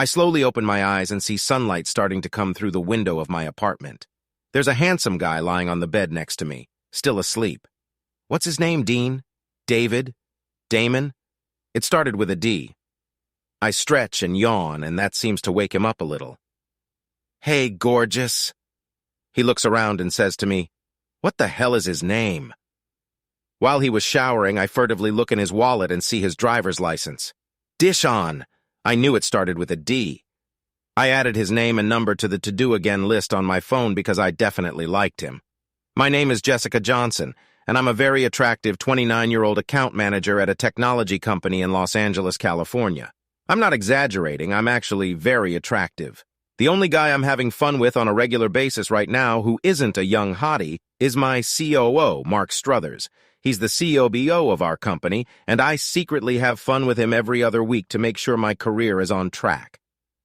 I slowly open my eyes and see sunlight starting to come through the window of my apartment. There's a handsome guy lying on the bed next to me, still asleep. What's his name, Dean? David? Damon? It started with a D. I stretch and yawn, and that seems to wake him up a little. "Hey, gorgeous." He looks around and says to me, "What the hell is his name?" While he was showering, I furtively look in his wallet and see his driver's license. Dishon. I knew it started with a D. I added his name and number to the to-do again list on my phone because I definitely liked him. My name is Jessica Johnson, and I'm a very attractive 29-year-old account manager at a technology company in Los Angeles, California. I'm not exaggerating, I'm actually very attractive. The only guy I'm having fun with on a regular basis right now who isn't a young hottie is my COO, Mark Struthers. He's the COBO of our company, and I secretly have fun with him every other week to make sure my career is on track.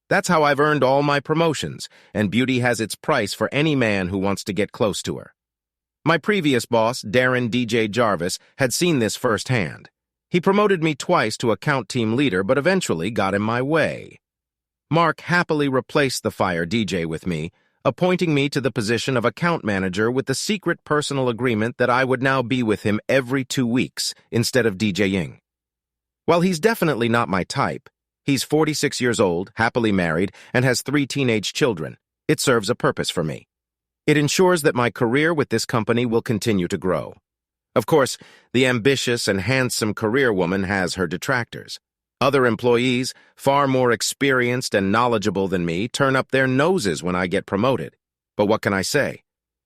That's how I've earned all my promotions, and beauty has its price for any man who wants to get close to her. My previous boss, Darren DJ Jarvis, had seen this firsthand. He promoted me twice to account team leader, but eventually got in my way. Mark happily replaced the fire DJ with me, appointing me to the position of account manager with the secret personal agreement that I would now be with him every 2 weeks instead of DJing. While he's definitely not my type, he's 46 years old, happily married, and has 3 teenage children. It serves a purpose for me. It ensures that my career with this company will continue to grow. Of course, the ambitious and handsome career woman has her detractors. Other employees, far more experienced and knowledgeable than me, turn up their noses when I get promoted. But what can I say?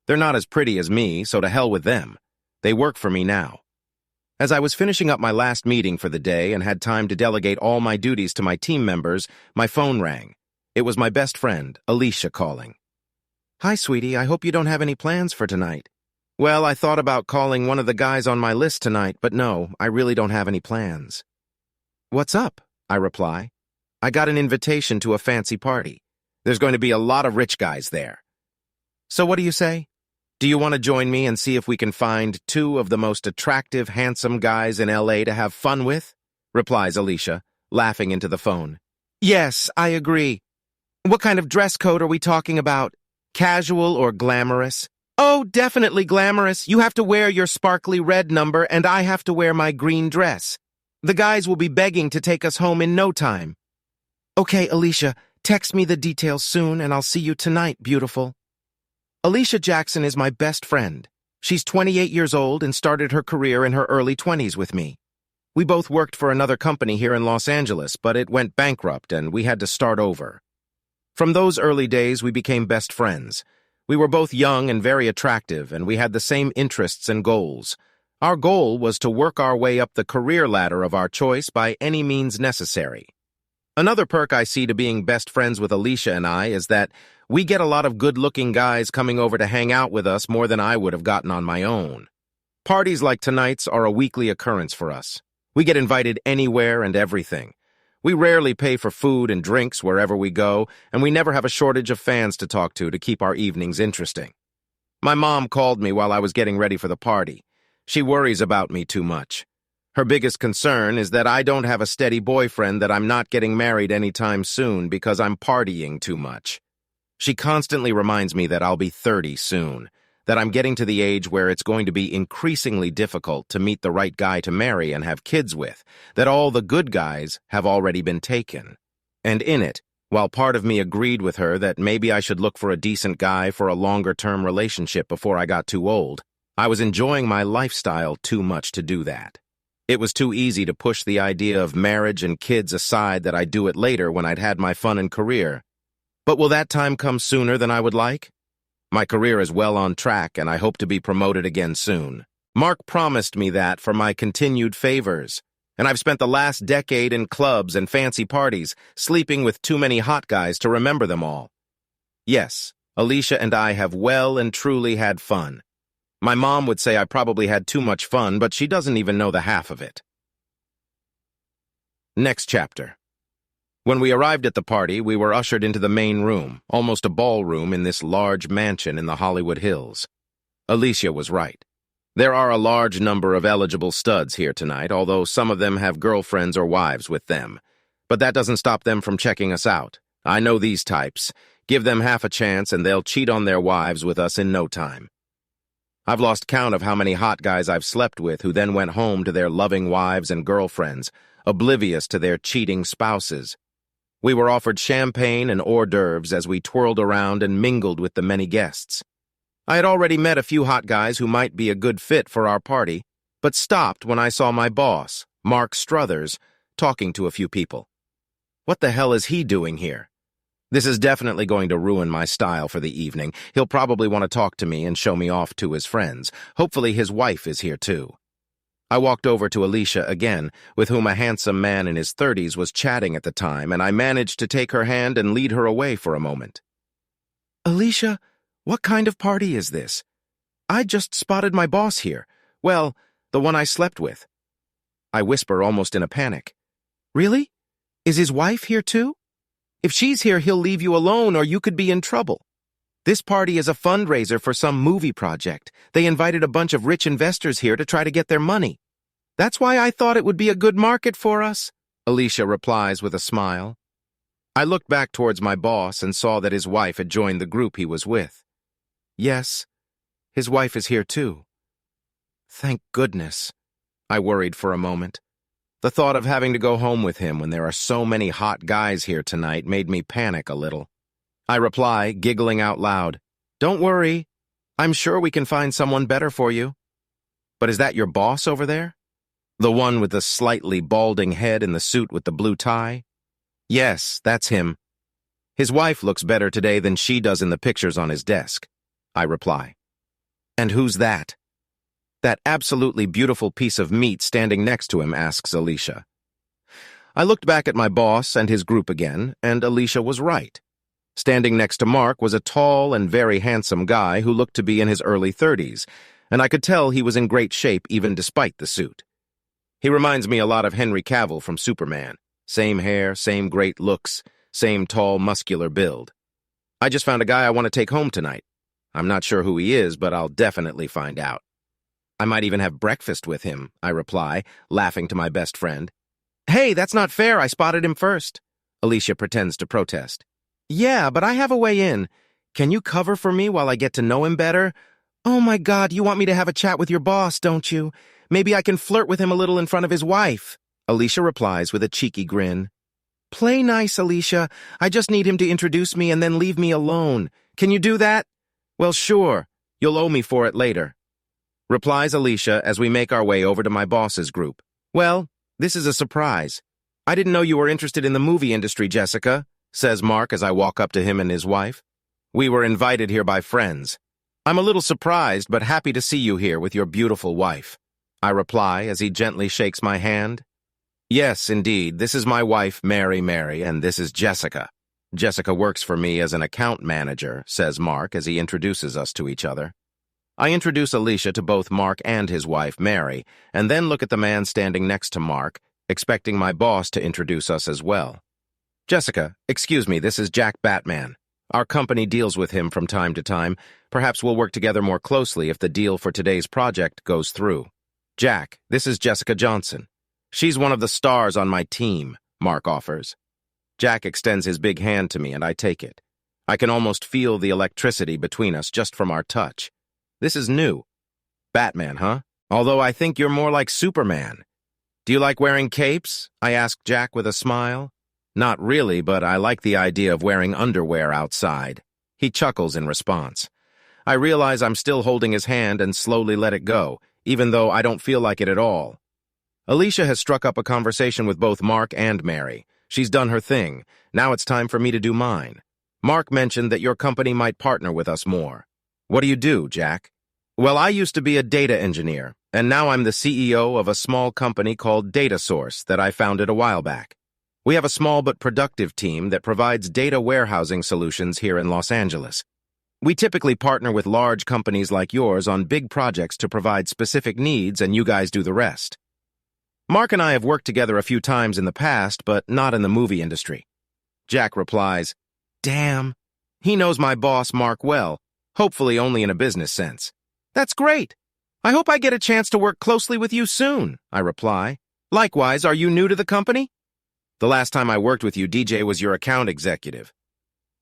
They're not as pretty as me, so to hell with them. They work for me now. As I was finishing up my last meeting for the day and had time to delegate all my duties to my team members, my phone rang. It was my best friend, Alicia, calling. "Hi, sweetie, I hope you don't have any plans for tonight." "Well, I thought about calling one of the guys on my list tonight, but no, I really don't have any plans." "What's up?" I reply. "I got an invitation to a fancy party. There's going to be a lot of rich guys there." "So what do you say? Do you want to join me and see if we can find 2 of the most attractive, handsome guys in LA to have fun with?" replies Alicia, laughing into the phone. "Yes, I agree. What kind of dress code are we talking about? Casual or glamorous?" "Oh, definitely glamorous. You have to wear your sparkly red number and I have to wear my green dress. The guys will be begging to take us home in no time." "Okay, Alicia, text me the details soon and I'll see you tonight, beautiful." Alicia Jackson is my best friend. She's 28 years old and started her career in her early 20s with me. We both worked for another company here in Los Angeles, but it went bankrupt and we had to start over. From those early days, we became best friends. We were both young and very attractive, and we had the same interests and goals. Our goal was to work our way up the career ladder of our choice by any means necessary. Another perk I see to being best friends with Alicia and I is that we get a lot of good-looking guys coming over to hang out with us more than I would have gotten on my own. Parties like tonight's are a weekly occurrence for us. We get invited anywhere and everything. We rarely pay for food and drinks wherever we go, and we never have a shortage of fans to talk to keep our evenings interesting. My mom called me while I was getting ready for the party. She worries about me too much. Her biggest concern is that I don't have a steady boyfriend, that I'm not getting married anytime soon because I'm partying too much. She constantly reminds me that I'll be 30 soon, that I'm getting to the age where it's going to be increasingly difficult to meet the right guy to marry and have kids with, that all the good guys have already been taken. And in it, while part of me agreed with her that maybe I should look for a decent guy for a longer-term relationship before I got too old, I was enjoying my lifestyle too much to do that. It was too easy to push the idea of marriage and kids aside that I'd do it later when I'd had my fun and career. But will that time come sooner than I would like? My career is well on track, and I hope to be promoted again soon. Mark promised me that for my continued favors, and I've spent the last decade in clubs and fancy parties, sleeping with too many hot guys to remember them all. Yes, Alicia and I have well and truly had fun. My mom would say I probably had too much fun, but she doesn't even know the half of it. Next chapter. When we arrived at the party, we were ushered into the main room, almost a ballroom in this large mansion in the Hollywood Hills. Alicia was right. There are a large number of eligible studs here tonight, although some of them have girlfriends or wives with them. But that doesn't stop them from checking us out. I know these types. Give them half a chance and they'll cheat on their wives with us in no time. I've lost count of how many hot guys I've slept with who then went home to their loving wives and girlfriends, oblivious to their cheating spouses. We were offered champagne and hors d'oeuvres as we twirled around and mingled with the many guests. I had already met a few hot guys who might be a good fit for our party, but stopped when I saw my boss, Mark Struthers, talking to a few people. What the hell is he doing here? This is definitely going to ruin my style for the evening. He'll probably want to talk to me and show me off to his friends. Hopefully his wife is here too. I walked over to Alicia again, with whom a handsome man in his 30s was chatting at the time, and I managed to take her hand and lead her away for a moment. Alicia, what kind of party is this? I just spotted my boss here. Well, the one I slept with. I whisper almost in a panic. Really? Is his wife here too? If she's here, he'll leave you alone or you could be in trouble. This party is a fundraiser for some movie project. They invited a bunch of rich investors here to try to get their money. That's why I thought it would be a good market for us, Alicia replies with a smile. I looked back towards my boss and saw that his wife had joined the group he was with. Yes, his wife is here too. Thank goodness. I worried for a moment. The thought of having to go home with him when there are so many hot guys here tonight made me panic a little. I reply, giggling out loud, Don't worry. I'm sure we can find someone better for you. But is that your boss over there? The one with the slightly balding head and the suit with the blue tie? Yes, that's him. His wife looks better today than she does in the pictures on his desk, I reply. And who's that? That absolutely beautiful piece of meat standing next to him, asks Alicia. I looked back at my boss and his group again, and Alicia was right. Standing next to Mark was a tall and very handsome guy who looked to be in his early 30s, and I could tell he was in great shape even despite the suit. He reminds me a lot of Henry Cavill from Superman. Same hair, same great looks, same tall, muscular build. I just found a guy I want to take home tonight. I'm not sure who he is, but I'll definitely find out. I might even have breakfast with him, I reply, laughing to my best friend. Hey, that's not fair, I spotted him first. Alicia pretends to protest. Yeah, but I have a way in. Can you cover for me while I get to know him better? Oh my God, you want me to have a chat with your boss, don't you? Maybe I can flirt with him a little in front of his wife. Alicia replies with a cheeky grin. Play nice, Alicia. I just need him to introduce me and then leave me alone. Can you do that? Well, sure. You'll owe me for it later. Replies Alicia as we make our way over to my boss's group. Well, this is a surprise. I didn't know you were interested in the movie industry, Jessica, says Mark as I walk up to him and his wife. We were invited here by friends. I'm a little surprised, but happy to see you here with your beautiful wife. I reply as he gently shakes my hand. Yes, indeed, this is my wife, Mary, and this is Jessica. Jessica works for me as an account manager, says Mark as he introduces us to each other. I introduce Alicia to both Mark and his wife, Mary, and then look at the man standing next to Mark, expecting my boss to introduce us as well. Jessica, excuse me, this is Jack Batman. Our company deals with him from time to time. Perhaps we'll work together more closely if the deal for today's project goes through. Jack, this is Jessica Johnson. She's one of the stars on my team, Mark offers. Jack extends his big hand to me and I take it. I can almost feel the electricity between us just from our touch. This is new. Batman, huh? Although I think you're more like Superman. Do you like wearing capes? I ask Jack with a smile. Not really, but I like the idea of wearing underwear outside. He chuckles in response. I realize I'm still holding his hand and slowly let it go, even though I don't feel like it at all. Alicia has struck up a conversation with both Mark and Mary. She's done her thing. Now it's time for me to do mine. Mark mentioned that your company might partner with us more. What do you do, Jack? Well, I used to be a data engineer, and now I'm the CEO of a small company called Data Source that I founded a while back. We have a small but productive team that provides data warehousing solutions here in Los Angeles. We typically partner with large companies like yours on big projects to provide specific needs, and you guys do the rest. Mark and I have worked together a few times in the past, but not in the movie industry. Jack replies, Damn, he knows my boss Mark well, hopefully only in a business sense. That's great. I hope I get a chance to work closely with you soon, I reply. Likewise, are you new to the company? The last time I worked with you, DJ was your account executive.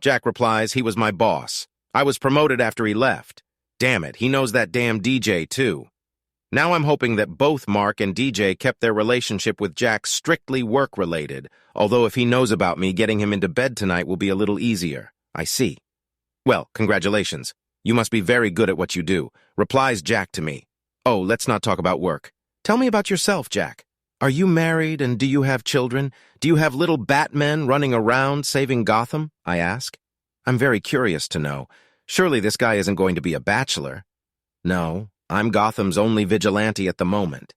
Jack replies, he was my boss. I was promoted after he left. Damn it, he knows that damn DJ too. Now I'm hoping that both Mark and DJ kept their relationship with Jack strictly work-related, although if he knows about me, getting him into bed tonight will be a little easier. I see. Well, congratulations. You must be very good at what you do, replies Jack to me. Oh, let's not talk about work. Tell me about yourself, Jack. Are you married and do you have children? Do you have little Batmen running around saving Gotham? I ask. I'm very curious to know. Surely this guy isn't going to be a bachelor. No, I'm Gotham's only vigilante at the moment.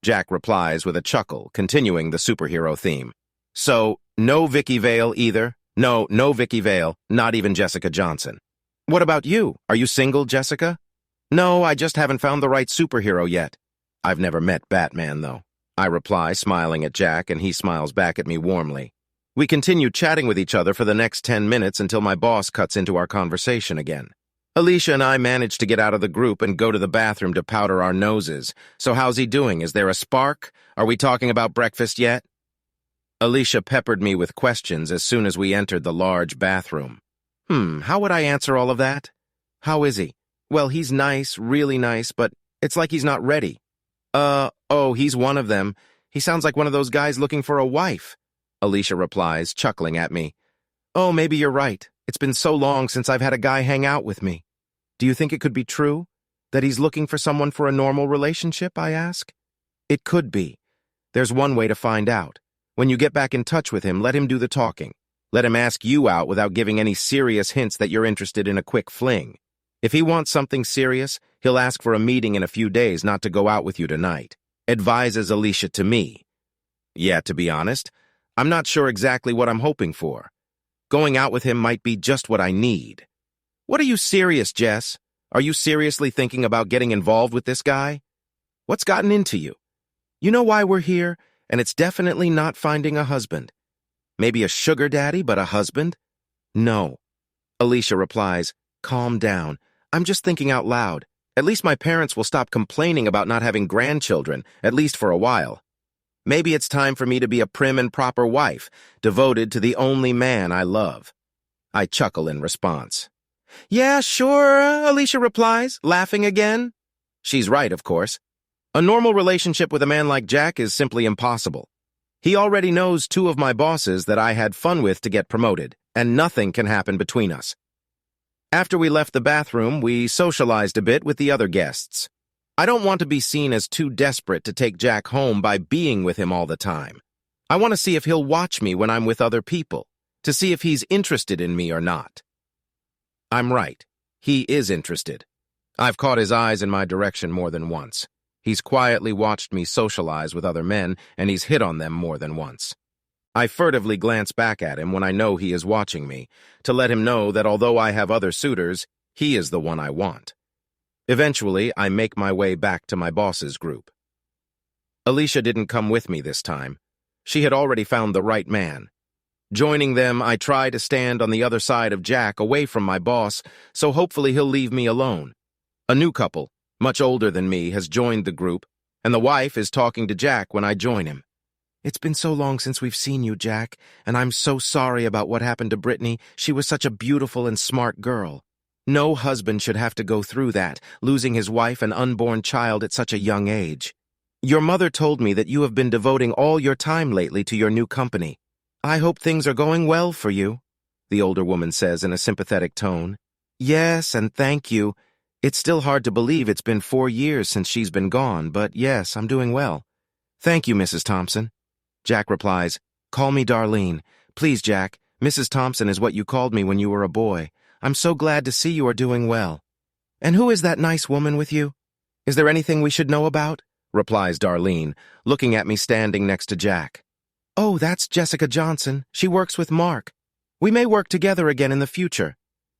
Jack replies with a chuckle, continuing the superhero theme. So, no Vicky Vale either? No Vicky Vale, not even Jessica Johnson. What about you? Are you single, Jessica? No, I just haven't found the right superhero yet. I've never met Batman, though. I reply, smiling at Jack, and he smiles back at me warmly. We continue chatting with each other for the next 10 minutes until my boss cuts into our conversation again. Alicia and I managed to get out of the group and go to the bathroom to powder our noses. So how's he doing? Is there a spark? Are we talking about breakfast yet? Alicia peppered me with questions as soon as we entered the large bathroom. How would I answer all of that? How is he? Well, he's nice, really nice, but it's like he's not ready. He's one of them. He sounds like one of those guys looking for a wife. Alicia replies, chuckling at me. Oh, maybe you're right. It's been so long since I've had a guy hang out with me. Do you think it could be true? That he's looking for someone for a normal relationship, I ask? It could be. There's one way to find out. When you get back in touch with him, let him do the talking. Let him ask you out without giving any serious hints that you're interested in a quick fling. If he wants something serious, he'll ask for a meeting in a few days, not to go out with you tonight. Advises Alicia to me. Yeah, to be honest, I'm not sure exactly what I'm hoping for. Going out with him might be just what I need. What are you serious, Jess? Are you seriously thinking about getting involved with this guy? What's gotten into you? You know why we're here, and it's definitely not finding a husband. Maybe a sugar daddy, but a husband? No. Alicia replies, calm down. I'm just thinking out loud. At least my parents will stop complaining about not having grandchildren, at least for a while. Maybe it's time for me to be a prim and proper wife, devoted to the only man I love. I chuckle in response. Yeah, sure, Alicia replies, laughing again. She's right, of course. A normal relationship with a man like Jack is simply impossible. He already knows two of my bosses that I had fun with to get promoted, and nothing can happen between us. After we left the bathroom, we socialized a bit with the other guests. I don't want to be seen as too desperate to take Jack home by being with him all the time. I want to see if he'll watch me when I'm with other people, to see if he's interested in me or not. I'm right. He is interested. I've caught his eyes in my direction more than once. He's quietly watched me socialize with other men, and he's hit on them more than once. I furtively glance back at him when I know he is watching me, to let him know that although I have other suitors, he is the one I want. Eventually, I make my way back to my boss's group. Alicia didn't come with me this time. She had already found the right man. Joining them, I try to stand on the other side of Jack, away from my boss, so hopefully he'll leave me alone. A new couple, much older than me, has joined the group, and the wife is talking to Jack when I join him. It's been so long since we've seen you, Jack, and I'm so sorry about what happened to Brittany. She was such a beautiful and smart girl. No husband should have to go through that, losing his wife and unborn child at such a young age. Your mother told me that you have been devoting all your time lately to your new company. I hope things are going well for you, the older woman says in a sympathetic tone. Yes, and thank you. It's still hard to believe it's been 4 years since she's been gone, but yes, I'm doing well. Thank you, Mrs. Thompson. Jack replies, call me Darlene. Please, Jack, Mrs. Thompson is what you called me when you were a boy. I'm so glad to see you are doing well. And who is that nice woman with you? Is there anything we should know about? Replies Darlene, looking at me standing next to Jack. Oh, that's Jessica Johnson. She works with Mark. We may work together again in the future.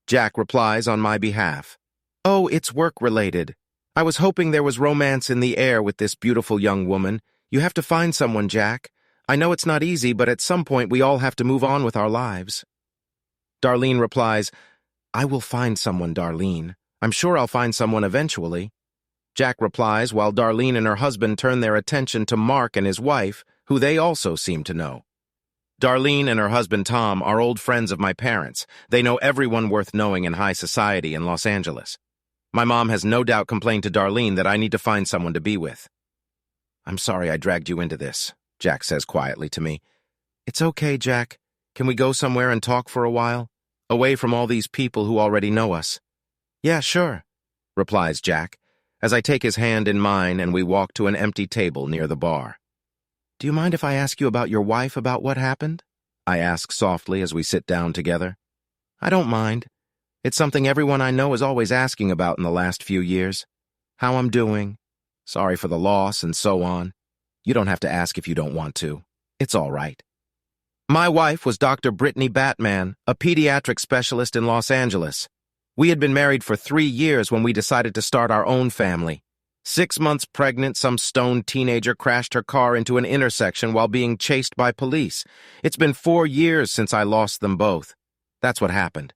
Jack replies on my behalf. Oh, it's work-related. I was hoping there was romance in the air with this beautiful young woman. You have to find someone, Jack. I know it's not easy, but at some point we all have to move on with our lives. Darlene replies, I will find someone, Darlene. I'm sure I'll find someone eventually. Jack replies while Darlene and her husband turn their attention to Mark and his wife, who they also seem to know. Darlene and her husband Tom are old friends of my parents. They know everyone worth knowing in high society in Los Angeles. My mom has no doubt complained to Darlene that I need to find someone to be with. I'm sorry I dragged you into this, Jack says quietly to me. It's okay, Jack. Can we go somewhere and talk for a while? Away from all these people who already know us. Yeah, sure, replies Jack, as I take his hand in mine and we walk to an empty table near the bar. Do you mind if I ask you about your wife about what happened? I ask softly as we sit down together. I don't mind. It's something everyone I know is always asking about in the last few years. How I'm doing. Sorry for the loss and so on. You don't have to ask if you don't want to. It's all right. My wife was Dr. Brittany Batman, a pediatric specialist in Los Angeles. We had been married for 3 years when we decided to start our own family. 6 months pregnant, some stoned teenager crashed her car into an intersection while being chased by police. It's been 4 years since I lost them both. That's what happened.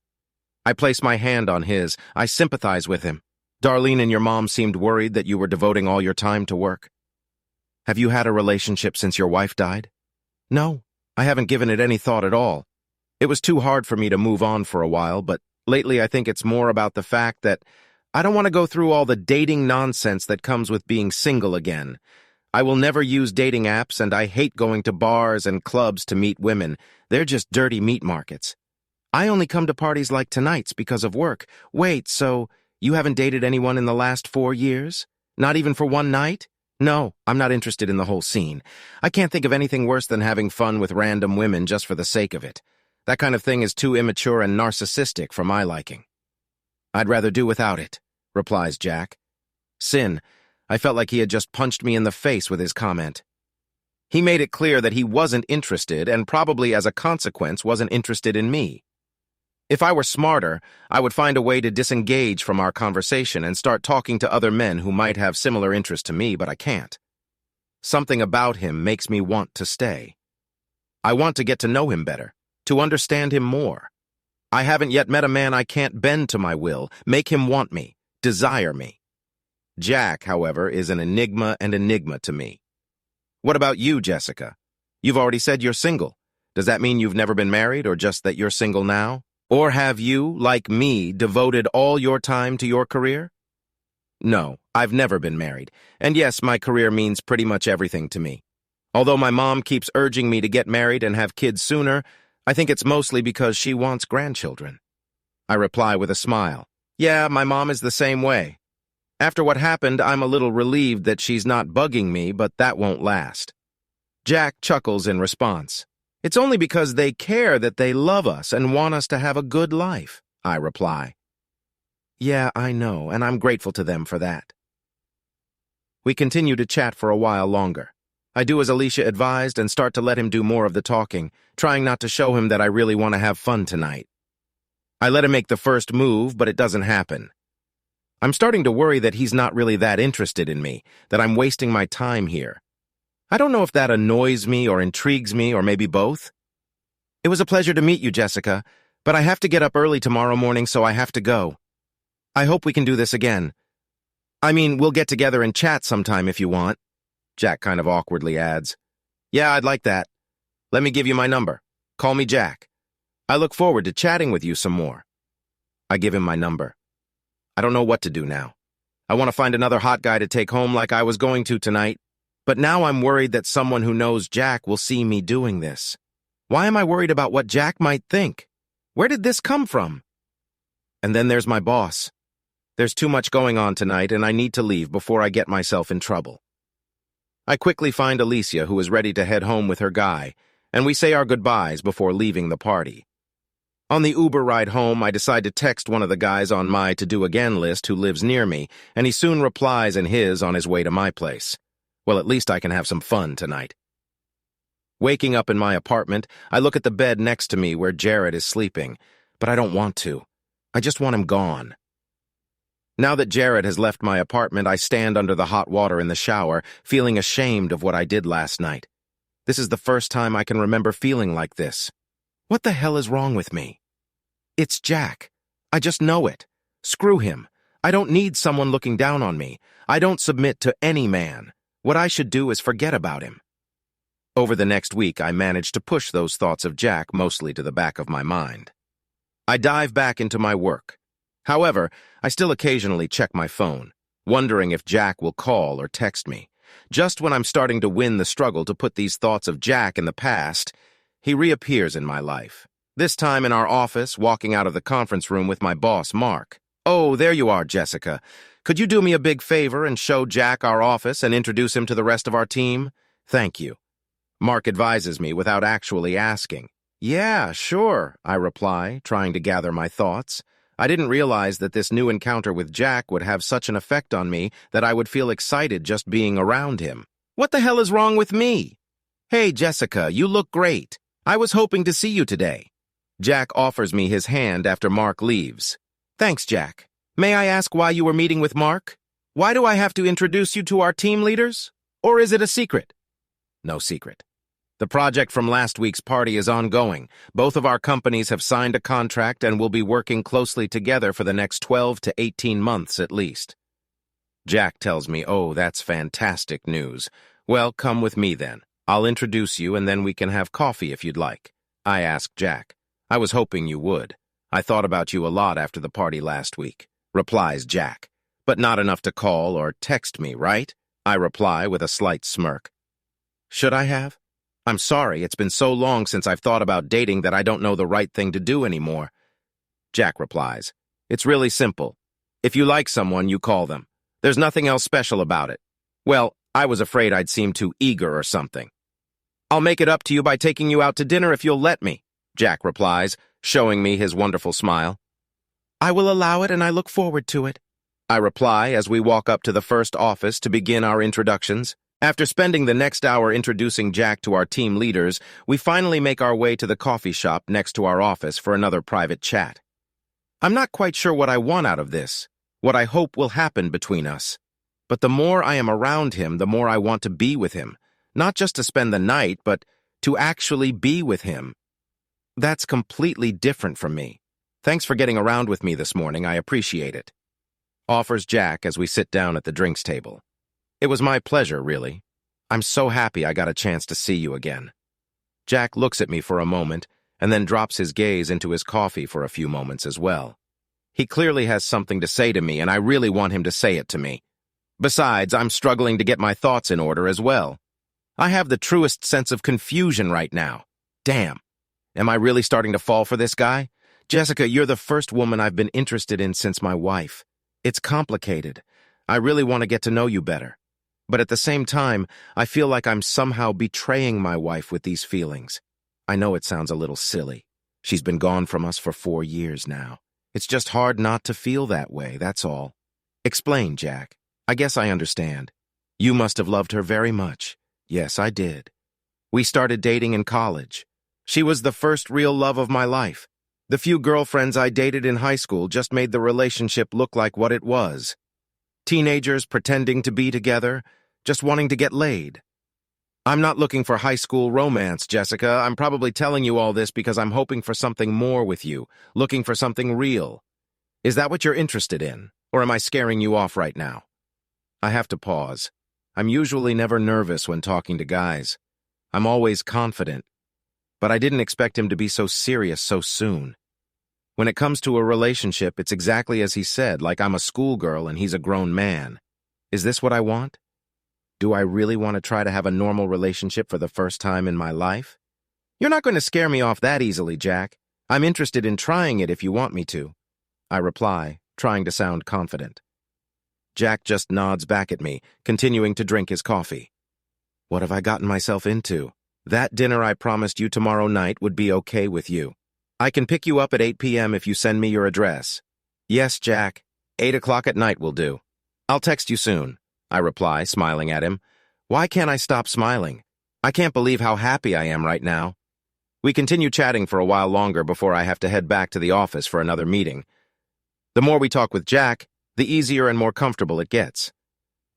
I place my hand on his. I sympathize with him. Darlene and your mom seemed worried that you were devoting all your time to work. Have you had a relationship since your wife died? No, I haven't given it any thought at all. It was too hard for me to move on for a while, but lately I think it's more about the fact that I don't want to go through all the dating nonsense that comes with being single again. I will never use dating apps, and I hate going to bars and clubs to meet women. They're just dirty meat markets. I only come to parties like tonight's because of work. Wait, so you haven't dated anyone in the last 4 years? Not even for one night? No, I'm not interested in the whole scene. I can't think of anything worse than having fun with random women just for the sake of it. That kind of thing is too immature and narcissistic for my liking. I'd rather do without it, replies Jack. Sin, I felt like he had just punched me in the face with his comment. He made it clear that he wasn't interested and probably as a consequence wasn't interested in me. If I were smarter, I would find a way to disengage from our conversation and start talking to other men who might have similar interests to me, but I can't. Something about him makes me want to stay. I want to get to know him better, to understand him more. I haven't yet met a man I can't bend to my will, make him want me, desire me. Jack, however, is an enigma to me. What about you, Jessica? You've already said you're single. Does that mean you've never been married or just that you're single now? Or have you, like me, devoted all your time to your career? No, I've never been married. And yes, my career means pretty much everything to me. Although my mom keeps urging me to get married and have kids sooner, I think it's mostly because she wants grandchildren. I reply with a smile. Yeah, my mom is the same way. After what happened, I'm a little relieved that she's not bugging me, but that won't last. Jack chuckles in response. It's only because they care that they love us and want us to have a good life, I reply. Yeah, I know, and I'm grateful to them for that. We continue to chat for a while longer. I do as Alicia advised and start to let him do more of the talking, trying not to show him that I really want to have fun tonight. I let him make the first move, but it doesn't happen. I'm starting to worry that he's not really that interested in me, that I'm wasting my time here. I don't know if that annoys me or intrigues me or maybe both. It was a pleasure to meet you, Jessica, but I have to get up early tomorrow morning, so I have to go. I hope we can do this again. I mean, we'll get together and chat sometime if you want. Jack kind of awkwardly adds. Yeah, I'd like that. Let me give you my number. Call me Jack. I look forward to chatting with you some more. I give him my number. I don't know what to do now. I want to find another hot guy to take home like I was going to tonight. But now I'm worried that someone who knows Jack will see me doing this. Why am I worried about what Jack might think? Where did this come from? And then there's my boss. There's too much going on tonight, and I need to leave before I get myself in trouble. I quickly find Alicia, who is ready to head home with her guy, and we say our goodbyes before leaving the party. On the Uber ride home, I decide to text one of the guys on my to-do-again list who lives near me, and he soon replies in his on his way to my place. Well, at least I can have some fun tonight. Waking up in my apartment, I look at the bed next to me where Jared is sleeping, but I don't want to. I just want him gone. Now that Jared has left my apartment, I stand under the hot water in the shower, feeling ashamed of what I did last night. This is the first time I can remember feeling like this. What the hell is wrong with me? It's Jack. I just know it. Screw him. I don't need someone looking down on me. I don't submit to any man. What I should do is forget about him. Over the next week, I managed to push those thoughts of Jack mostly to the back of my mind. I dive back into my work. However, I still occasionally check my phone, wondering if Jack will call or text me. Just when I'm starting to win the struggle to put these thoughts of Jack in the past, he reappears in my life. This time in our office, walking out of the conference room with my boss, Mark. "Oh, there you are, Jessica. Could you do me a big favor and show Jack our office and introduce him to the rest of our team? Thank you." Mark advises me without actually asking. "Yeah, sure," I reply, trying to gather my thoughts. I didn't realize that this new encounter with Jack would have such an effect on me that I would feel excited just being around him. What the hell is wrong with me? "Hey, Jessica, you look great. I was hoping to see you today." Jack offers me his hand after Mark leaves. "Thanks, Jack. May I ask why you were meeting with Mark? Why do I have to introduce you to our team leaders? Or is it a secret?" "No secret. The project from last week's party is ongoing. Both of our companies have signed a contract and will be working closely together for the next 12 to 18 months at least." Jack tells me, "Oh, that's fantastic news. Well, come with me then. I'll introduce you and then we can have coffee if you'd like." I asked Jack. "I was hoping you would. I thought about you a lot after the party last week," replies Jack. "But not enough to call or text me, right?" I reply with a slight smirk. "Should I have? I'm sorry, it's been so long since I've thought about dating that I don't know the right thing to do anymore." Jack replies, "It's really simple. If you like someone, you call them. There's nothing else special about it." Well, I was afraid I'd seem too eager or something. "I'll make it up to you by taking you out to dinner if you'll let me," Jack replies, showing me his wonderful smile. "I will allow it and I look forward to it," I reply as we walk up to the first office to begin our introductions. After spending the next hour introducing Jack to our team leaders, we finally make our way to the coffee shop next to our office for another private chat. I'm not quite sure what I want out of this, what I hope will happen between us. But the more I am around him, the more I want to be with him. Not just to spend the night, but to actually be with him. That's completely different from me. "Thanks for getting around with me this morning, I appreciate it," offers Jack as we sit down at the drinks table. "It was my pleasure, really. I'm so happy I got a chance to see you again." Jack looks at me for a moment and then drops his gaze into his coffee for a few moments as well. He clearly has something to say to me, and I really want him to say it to me. Besides, I'm struggling to get my thoughts in order as well. I have the truest sense of confusion right now. Damn. Am I really starting to fall for this guy? Jessica, you're the first woman I've been interested in since my wife. It's complicated. I really want to get to know you better. But at the same time, I feel like I'm somehow betraying my wife with these feelings. I know it sounds a little silly. She's been gone from us for 4 years now. It's just hard not to feel that way, that's all. Explain, Jack. I guess I understand. You must have loved her very much. Yes, I did. We started dating in college. She was the first real love of my life. The few girlfriends I dated in high school just made the relationship look like what it was. Teenagers pretending to be together, just wanting to get laid. I'm not looking for high school romance, Jessica. I'm probably telling you all this because I'm hoping for something more with you, looking for something real. Is that what you're interested in, or am I scaring you off right now? I have to pause. I'm usually never nervous when talking to guys. I'm always confident. But I didn't expect him to be so serious so soon. When it comes to a relationship, it's exactly as he said, like I'm a schoolgirl and he's a grown man. Is this what I want? Do I really want to try to have a normal relationship for the first time in my life? You're not going to scare me off that easily, Jack. I'm interested in trying it if you want me to. I reply, trying to sound confident. Jack just nods back at me, continuing to drink his coffee. What have I gotten myself into? That dinner I promised you tomorrow night would be okay with you. I can pick you up at 8 p.m. if you send me your address. Yes, Jack. 8 o'clock at night will do. I'll text you soon, I reply, smiling at him. Why can't I stop smiling? I can't believe how happy I am right now. We continue chatting for a while longer before I have to head back to the office for another meeting. The more we talk with Jack, the easier and more comfortable it gets.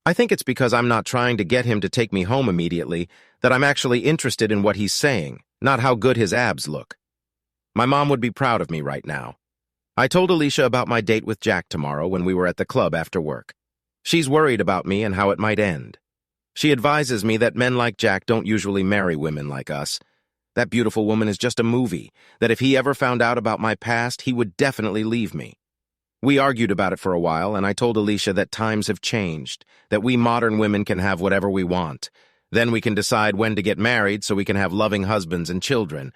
I think it's because I'm not trying to get him to take me home immediately that I'm actually interested in what he's saying, not how good his abs look. My mom would be proud of me right now. I told Alicia about my date with Jack tomorrow when we were at the club after work. She's worried about me and how it might end. She advises me that men like Jack don't usually marry women like us. That beautiful woman is just a movie, that if he ever found out about my past, he would definitely leave me. We argued about it for a while, and I told Alicia that times have changed, that we modern women can have whatever we want. Then we can decide when to get married so we can have loving husbands and children.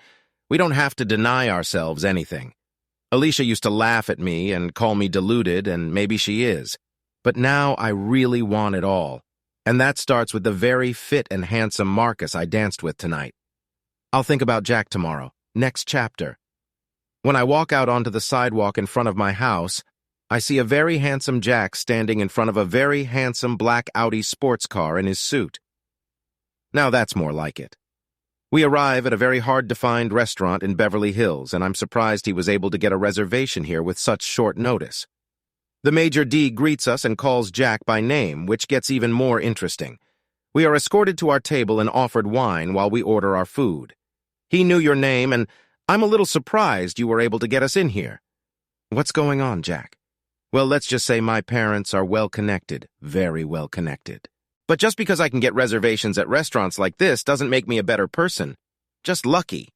We don't have to deny ourselves anything. Alicia used to laugh at me and call me deluded, and maybe she is. But now I really want it all. And that starts with the very fit and handsome Marcus I danced with tonight. I'll think about Jack tomorrow. Next chapter. When I walk out onto the sidewalk in front of my house, I see a very handsome Jack standing in front of a very handsome black Audi sports car in his suit. Now that's more like it. We arrive at a very hard-to-find restaurant in Beverly Hills, and I'm surprised he was able to get a reservation here with such short notice. The Major D greets us and calls Jack by name, which gets even more interesting. We are escorted to our table and offered wine while we order our food. He knew your name, and I'm a little surprised you were able to get us in here. What's going on, Jack? Well, let's just say my parents are well-connected, very well-connected. But just because I can get reservations at restaurants like this doesn't make me a better person. Just lucky.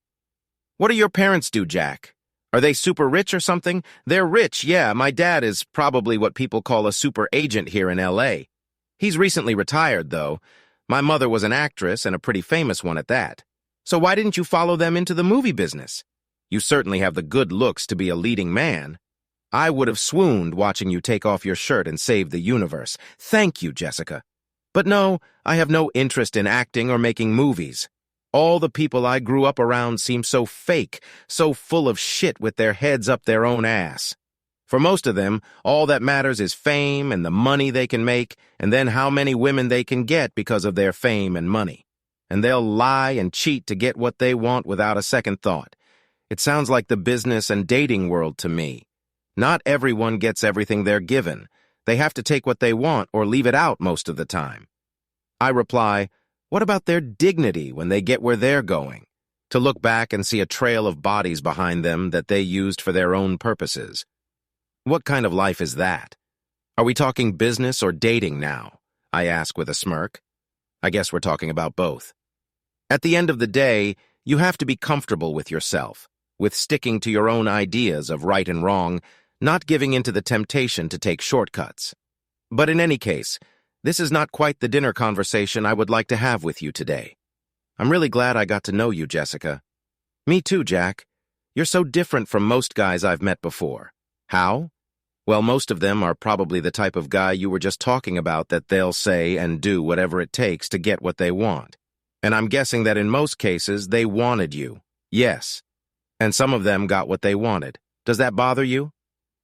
What do your parents do, Jack? Are they super rich or something? They're rich, yeah. My dad is probably what people call a super agent here in L.A. He's recently retired, though. My mother was an actress, and a pretty famous one at that. So why didn't you follow them into the movie business? You certainly have the good looks to be a leading man. I would have swooned watching you take off your shirt and save the universe. Thank you, Jessica. But no, I have no interest in acting or making movies. All the people I grew up around seem so fake, so full of shit with their heads up their own ass. For most of them, all that matters is fame and the money they can make, and then how many women they can get because of their fame and money. And they'll lie and cheat to get what they want without a second thought. It sounds like the business and dating world to me. Not everyone gets everything they're given. They have to take what they want or leave it out most of the time. I reply, what about their dignity when they get where they're going? To look back and see a trail of bodies behind them that they used for their own purposes. What kind of life is that? Are we talking business or dating now? I ask with a smirk. I guess we're talking about both. At the end of the day, you have to be comfortable with yourself, with sticking to your own ideas of right and wrong, not giving into the temptation to take shortcuts. But in any case, this is not quite the dinner conversation I would like to have with you today. I'm really glad I got to know you, Jessica. Me too, Jack. You're so different from most guys I've met before. How? Well, most of them are probably the type of guy you were just talking about, that they'll say and do whatever it takes to get what they want. And I'm guessing that in most cases, they wanted you. Yes. And some of them got what they wanted. Does that bother you?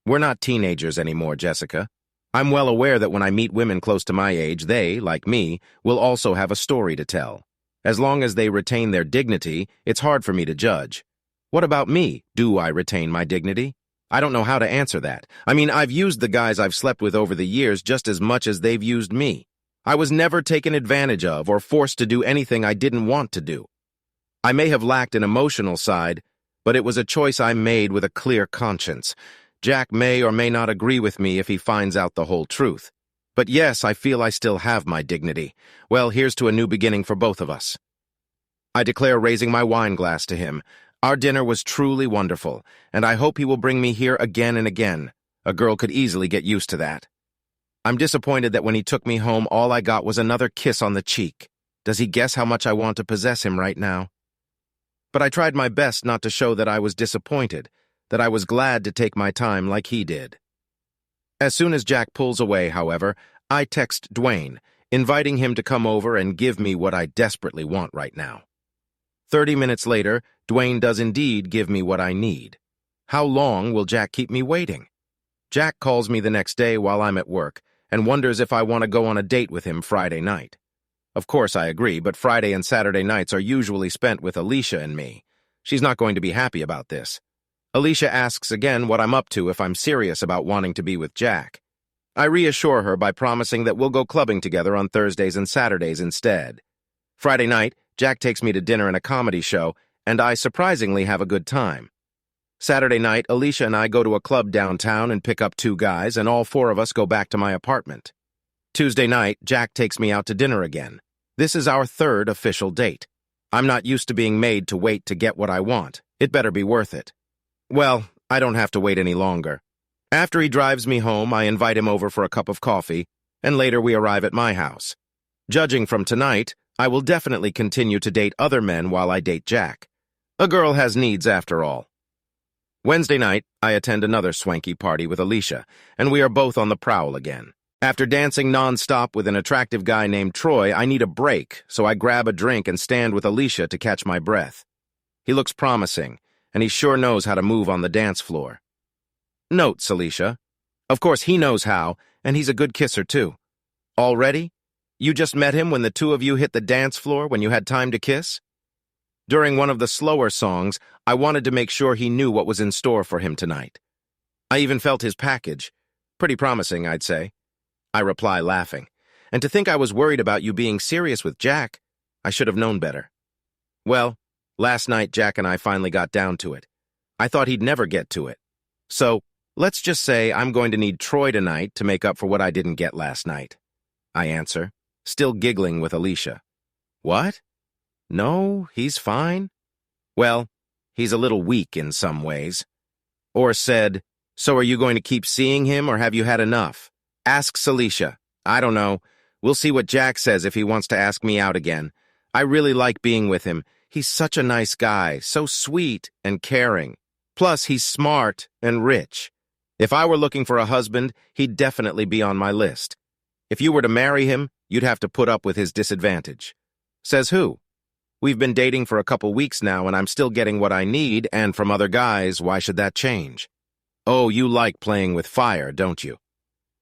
We're not teenagers anymore, Jessica. I'm well aware that when I meet women close to my age, they, like me, will also have a story to tell. As long as they retain their dignity, it's hard for me to judge. What about me? Do I retain my dignity? I don't know how to answer that. I mean, I've used the guys I've slept with over the years just as much as they've used me. I was never taken advantage of or forced to do anything I didn't want to do. I may have lacked an emotional side, but it was a choice I made with a clear conscience. Jack may or may not agree with me if he finds out the whole truth. But yes, I feel I still have my dignity. Well, here's to a new beginning for both of us. I declare, raising my wine glass to him. Our dinner was truly wonderful, and I hope he will bring me here again and again. A girl could easily get used to that. I'm disappointed that when he took me home, all I got was another kiss on the cheek. Does he guess how much I want to possess him right now? But I tried my best not to show that I was disappointed, that I was glad to take my time like he did. As soon as Jack pulls away, however, I text Dwayne, inviting him to come over and give me what I desperately want right now. 30 minutes later, Dwayne does indeed give me what I need. How long will Jack keep me waiting? Jack calls me the next day while I'm at work and wonders if I want to go on a date with him Friday night. Of course I agree, but Friday and Saturday nights are usually spent with Alicia and me. She's not going to be happy about this. Alicia asks again what I'm up to if I'm serious about wanting to be with Jack. I reassure her by promising that we'll go clubbing together on Thursdays and Saturdays instead. Friday night, Jack takes me to dinner and a comedy show, and I surprisingly have a good time. Saturday night, Alicia and I go to a club downtown and pick up 2 guys, and all 4 of us go back to my apartment. Tuesday night, Jack takes me out to dinner again. This is our third official date. I'm not used to being made to wait to get what I want. It better be worth it. Well, I don't have to wait any longer. After he drives me home, I invite him over for a cup of coffee, and later we arrive at my house. Judging from tonight, I will definitely continue to date other men while I date Jack. A girl has needs after all. Wednesday night, I attend another swanky party with Alicia, and we are both on the prowl again. After dancing non-stop with an attractive guy named Troy, I need a break, so I grab a drink and stand with Alicia to catch my breath. He looks promising, and he sure knows how to move on the dance floor. Notes, Alicia. Of course, he knows how, and he's a good kisser, too. Already? You just met him when the two of you hit the dance floor when you had time to kiss? During one of the slower songs, I wanted to make sure he knew what was in store for him tonight. I even felt his package. Pretty promising, I'd say. I reply, laughing. And to think I was worried about you being serious with Jack, I should have known better. Well, last night Jack and I finally got down to it. I thought he'd never get to it. So, let's just say I'm going to need Troy tonight to make up for what I didn't get last night. I answer, still giggling with Alicia. What? No, he's fine. Well, he's a little weak in some ways. Or said, so are you going to keep seeing him or have you had enough? Asks Alicia. I don't know. We'll see what Jack says if he wants to ask me out again. I really like being with him. He's such a nice guy, so sweet and caring. Plus, he's smart and rich. If I were looking for a husband, he'd definitely be on my list. If you were to marry him, you'd have to put up with his disadvantage. Says who? We've been dating for a couple weeks now, and I'm still getting what I need, and from other guys, why should that change? Oh, you like playing with fire, don't you?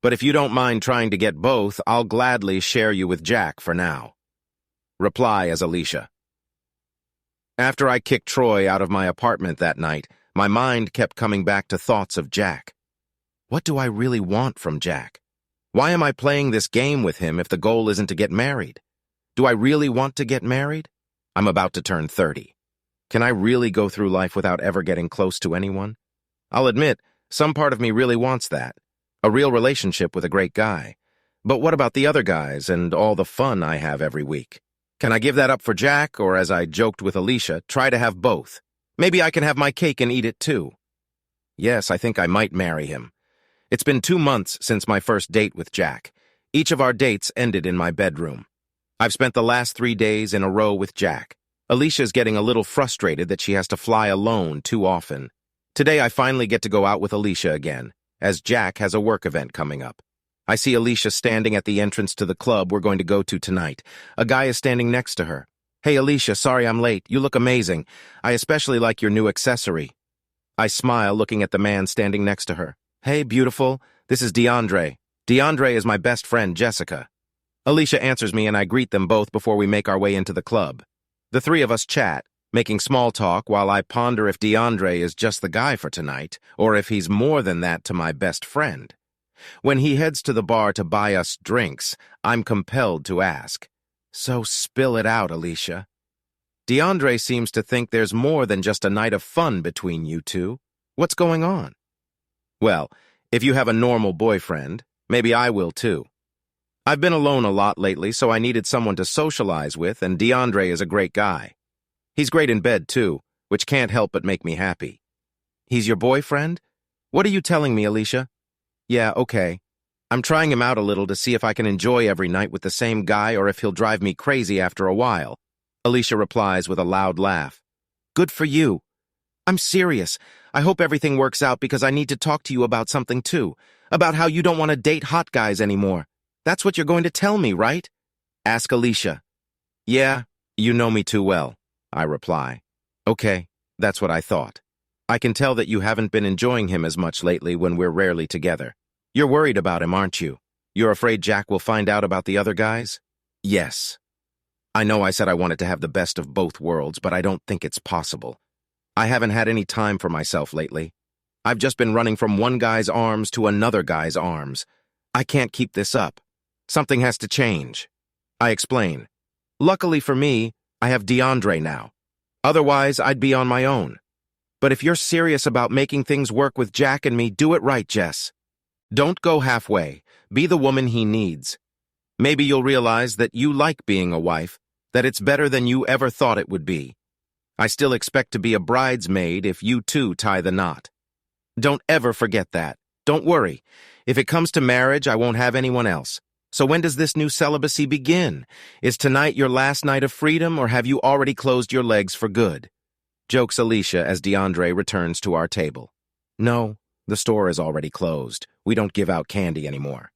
But if you don't mind trying to get both, I'll gladly share you with Jack for now. Reply as Alicia. After I kicked Troy out of my apartment that night, my mind kept coming back to thoughts of Jack. What do I really want from Jack? Why am I playing this game with him if the goal isn't to get married? Do I really want to get married? I'm about to turn 30. Can I really go through life without ever getting close to anyone? I'll admit, some part of me really wants that. A real relationship with a great guy. But what about the other guys and all the fun I have every week? Can I give that up for Jack, or as I joked with Alicia, try to have both? Maybe I can have my cake and eat it too. Yes, I think I might marry him. It's been 2 months since my first date with Jack. Each of our dates ended in my bedroom. I've spent the last 3 days in a row with Jack. Alicia's getting a little frustrated that she has to fly alone too often. Today I finally get to go out with Alicia again, as Jack has a work event coming up. I see Alicia standing at the entrance to the club we're going to go to tonight. A guy is standing next to her. Hey, Alicia, sorry I'm late. You look amazing. I especially like your new accessory. I smile, looking at the man standing next to her. Hey, beautiful. This is DeAndre. DeAndre is my best friend, Jessica. Alicia answers me and I greet them both before we make our way into the club. The three of us chat, making small talk while I ponder if DeAndre is just the guy for tonight, or if he's more than that to my best friend. When he heads to the bar to buy us drinks, I'm compelled to ask, so spill it out, Alicia. DeAndre seems to think there's more than just a night of fun between you two. What's going on? Well, if you have a normal boyfriend, maybe I will too. I've been alone a lot lately, so I needed someone to socialize with, and DeAndre is a great guy. He's great in bed, too, which can't help but make me happy. He's your boyfriend? What are you telling me, Alicia? Yeah, okay. I'm trying him out a little to see if I can enjoy every night with the same guy or if he'll drive me crazy after a while. Alicia replies with a loud laugh. Good for you. I'm serious. I hope everything works out because I need to talk to you about something, too. About how you don't want to date hot guys anymore. That's what you're going to tell me, right? Ask Alicia. Yeah, you know me too well. I reply. Okay, that's what I thought. I can tell that you haven't been enjoying him as much lately when we're rarely together. You're worried about him, aren't you? You're afraid Jack will find out about the other guys? Yes. I know I said I wanted to have the best of both worlds, but I don't think it's possible. I haven't had any time for myself lately. I've just been running from one guy's arms to another guy's arms. I can't keep this up. Something has to change. I explain. Luckily for me, I have DeAndre now. Otherwise, I'd be on my own. But if you're serious about making things work with Jack and me, do it right, Jess. Don't go halfway. Be the woman he needs. Maybe you'll realize that you like being a wife, that it's better than you ever thought it would be. I still expect to be a bridesmaid if you too tie the knot. Don't ever forget that. Don't worry. If it comes to marriage, I won't have anyone else. So when does this new celibacy begin? Is tonight your last night of freedom, or have you already closed your legs for good? Jokes Alicia as DeAndre returns to our table. No, the store is already closed. We don't give out candy anymore.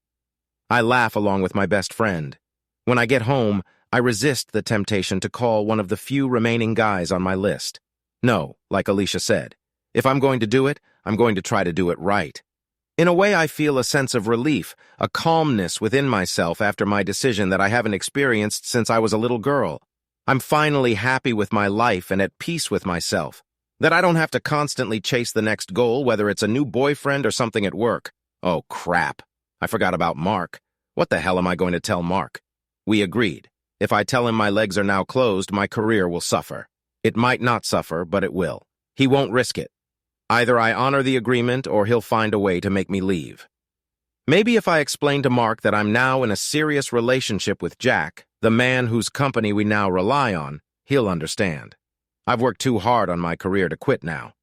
I laugh along with my best friend. When I get home, I resist the temptation to call one of the few remaining guys on my list. No, like Alicia said, if I'm going to do it, I'm going to try to do it right. In a way, I feel a sense of relief, a calmness within myself after my decision that I haven't experienced since I was a little girl. I'm finally happy with my life and at peace with myself, that I don't have to constantly chase the next goal, whether it's a new boyfriend or something at work. Oh, crap. I forgot about Mark. What the hell am I going to tell Mark? We agreed. If I tell him my legs are now closed, my career will suffer. It might not suffer, but it will. He won't risk it. Either I honor the agreement or he'll find a way to make me leave. Maybe if I explain to Mark that I'm now in a serious relationship with Jack, the man whose company we now rely on, he'll understand. I've worked too hard on my career to quit now.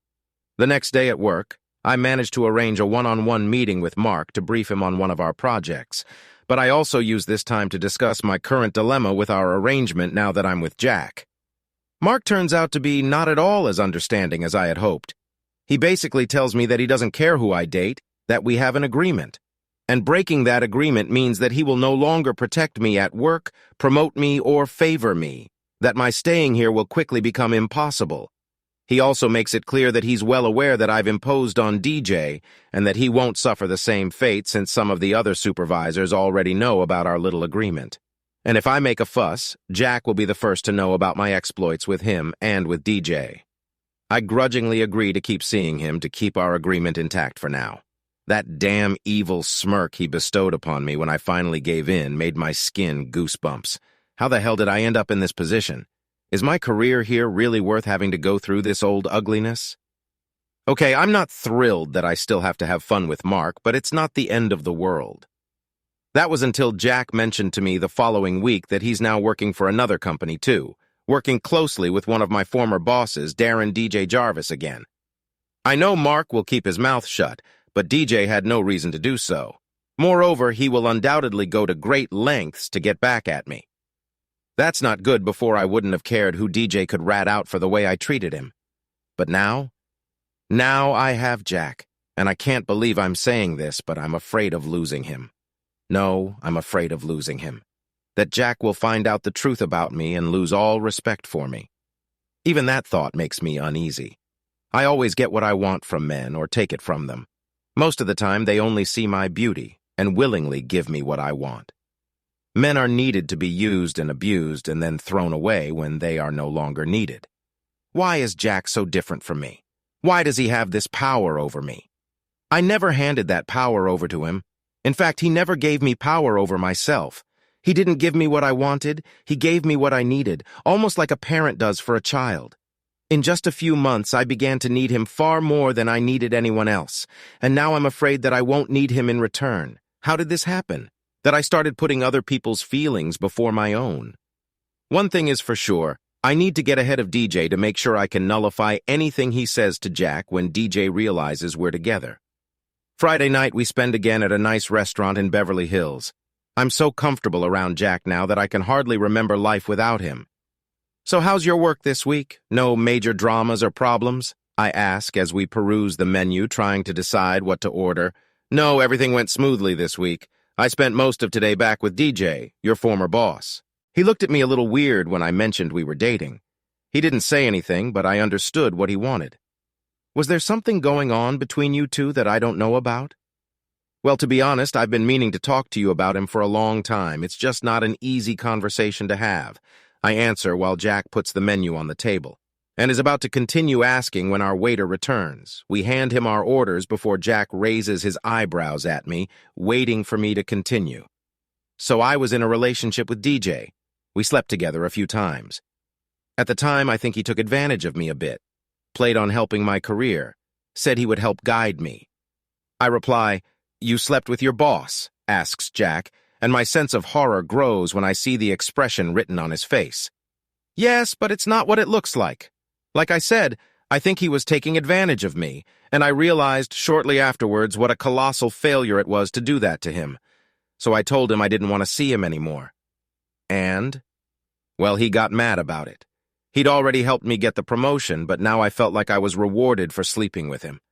The next day at work, I managed to arrange a one-on-one meeting with Mark to brief him on one of our projects, but I also used this time to discuss my current dilemma with our arrangement now that I'm with Jack. Mark turns out to be not at all as understanding as I had hoped. He basically tells me that he doesn't care who I date, that we have an agreement. And breaking that agreement means that he will no longer protect me at work, promote me, or favor me, that my staying here will quickly become impossible. He also makes it clear that he's well aware that I've imposed on DJ and that he won't suffer the same fate since some of the other supervisors already know about our little agreement. And if I make a fuss, Jack will be the first to know about my exploits with him and with DJ. I grudgingly agree to keep seeing him to keep our agreement intact for now. That damn evil smirk he bestowed upon me when I finally gave in made my skin goosebumps. How the hell did I end up in this position? Is my career here really worth having to go through this old ugliness? Okay, I'm not thrilled that I still have to have fun with Mark, but it's not the end of the world. That was until Jack mentioned to me the following week that he's now working for another company too, working closely with one of my former bosses, Darren DJ Jarvis again. I know Mark will keep his mouth shut, but DJ had no reason to do so. Moreover, he will undoubtedly go to great lengths to get back at me. That's not good. Before I wouldn't have cared who DJ could rat out for the way I treated him. But now I have Jack, and I can't believe I'm saying this, but I'm afraid of losing him. No, I'm afraid of losing him. That Jack will find out the truth about me and lose all respect for me. Even that thought makes me uneasy. I always get what I want from men or take it from them. Most of the time, they only see my beauty and willingly give me what I want. Men are needed to be used and abused and then thrown away when they are no longer needed. Why is Jack so different from me? Why does he have this power over me? I never handed that power over to him. In fact, he never gave me power over myself. He didn't give me what I wanted, he gave me what I needed, almost like a parent does for a child. In just a few months, I began to need him far more than I needed anyone else, and now I'm afraid that I won't need him in return. How did this happen? That I started putting other people's feelings before my own. One thing is for sure, I need to get ahead of DJ to make sure I can nullify anything he says to Jack when DJ realizes we're together. Friday night, we spend again at a nice restaurant in Beverly Hills. I'm so comfortable around Jack now that I can hardly remember life without him. So how's your work this week? No major dramas or problems? I ask as we peruse the menu trying to decide what to order. No, everything went smoothly this week. I spent most of today back with DJ, your former boss. He looked at me a little weird when I mentioned we were dating. He didn't say anything, but I understood what he wanted. Was there something going on between you two that I don't know about? Well, to be honest, I've been meaning to talk to you about him for a long time. It's just not an easy conversation to have. I answer while Jack puts the menu on the table, and is about to continue asking when our waiter returns. We hand him our orders before Jack raises his eyebrows at me, waiting for me to continue. So I was in a relationship with DJ. We slept together a few times. At the time, I think he took advantage of me a bit, played on helping my career, said he would help guide me. I reply, "You slept with your boss?" asks Jack, and my sense of horror grows when I see the expression written on his face. Yes, but it's not what it looks like. Like I said, I think he was taking advantage of me, and I realized shortly afterwards what a colossal failure it was to do that to him. So I told him I didn't want to see him anymore. And? Well, he got mad about it. He'd already helped me get the promotion, but now I felt like I was rewarded for sleeping with him.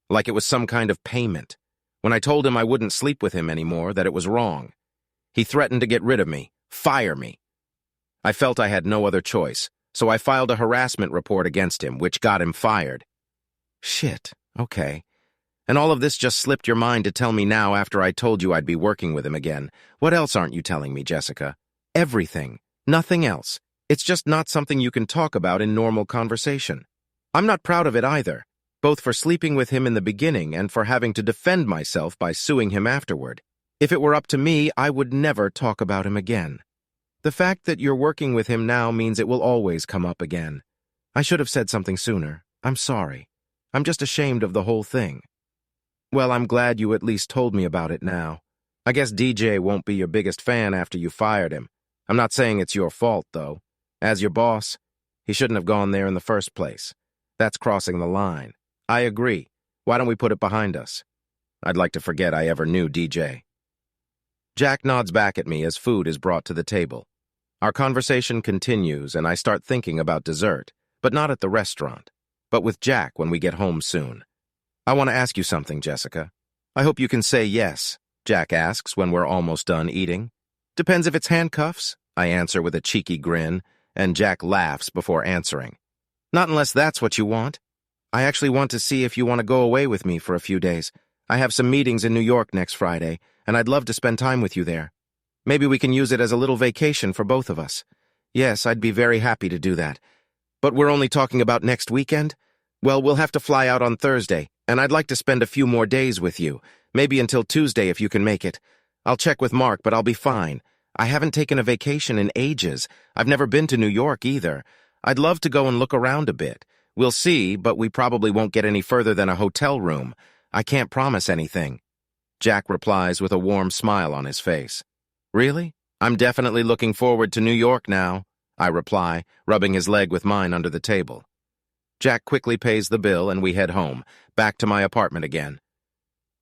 Like it was some kind of payment. When I told him I wouldn't sleep with him anymore, that it was wrong. He threatened to get rid of me, fire me. I felt I had no other choice, so I filed a harassment report against him, which got him fired. Shit, okay. And all of this just slipped your mind to tell me now after I told you I'd be working with him again. What else aren't you telling me, Jessica? Everything. Nothing else. It's just not something you can talk about in normal conversation. I'm not proud of it either, both for sleeping with him in the beginning and for having to defend myself by suing him afterward. If it were up to me, I would never talk about him again. The fact that you're working with him now means it will always come up again. I should have said something sooner. I'm sorry. I'm just ashamed of the whole thing. Well, I'm glad you at least told me about it now. I guess DJ won't be your biggest fan after you fired him. I'm not saying it's your fault, though. As your boss, he shouldn't have gone there in the first place. That's crossing the line. I agree. Why don't we put it behind us? I'd like to forget I ever knew DJ. Jack nods back at me as food is brought to the table. Our conversation continues, and I start thinking about dessert, but not at the restaurant, but with Jack when we get home soon. I want to ask you something, Jessica. I hope you can say yes, Jack asks when we're almost done eating. Depends if it's handcuffs, I answer with a cheeky grin, and Jack laughs before answering. Not unless that's what you want. I actually want to see if you want to go away with me for a few days. I have some meetings in New York next Friday, and I'd love to spend time with you there. Maybe we can use it as a little vacation for both of us. Yes, I'd be very happy to do that. But we're only talking about next weekend? Well, we'll have to fly out on Thursday, and I'd like to spend a few more days with you, maybe until Tuesday if you can make it. I'll check with Mark, but I'll be fine. I haven't taken a vacation in ages. I've never been to New York either. I'd love to go and look around a bit. We'll see, but we probably won't get any further than a hotel room. I can't promise anything. Jack replies with a warm smile on his face. Really? I'm definitely looking forward to New York now, I reply, rubbing his leg with mine under the table. Jack quickly pays the bill and we head home, back to my apartment again.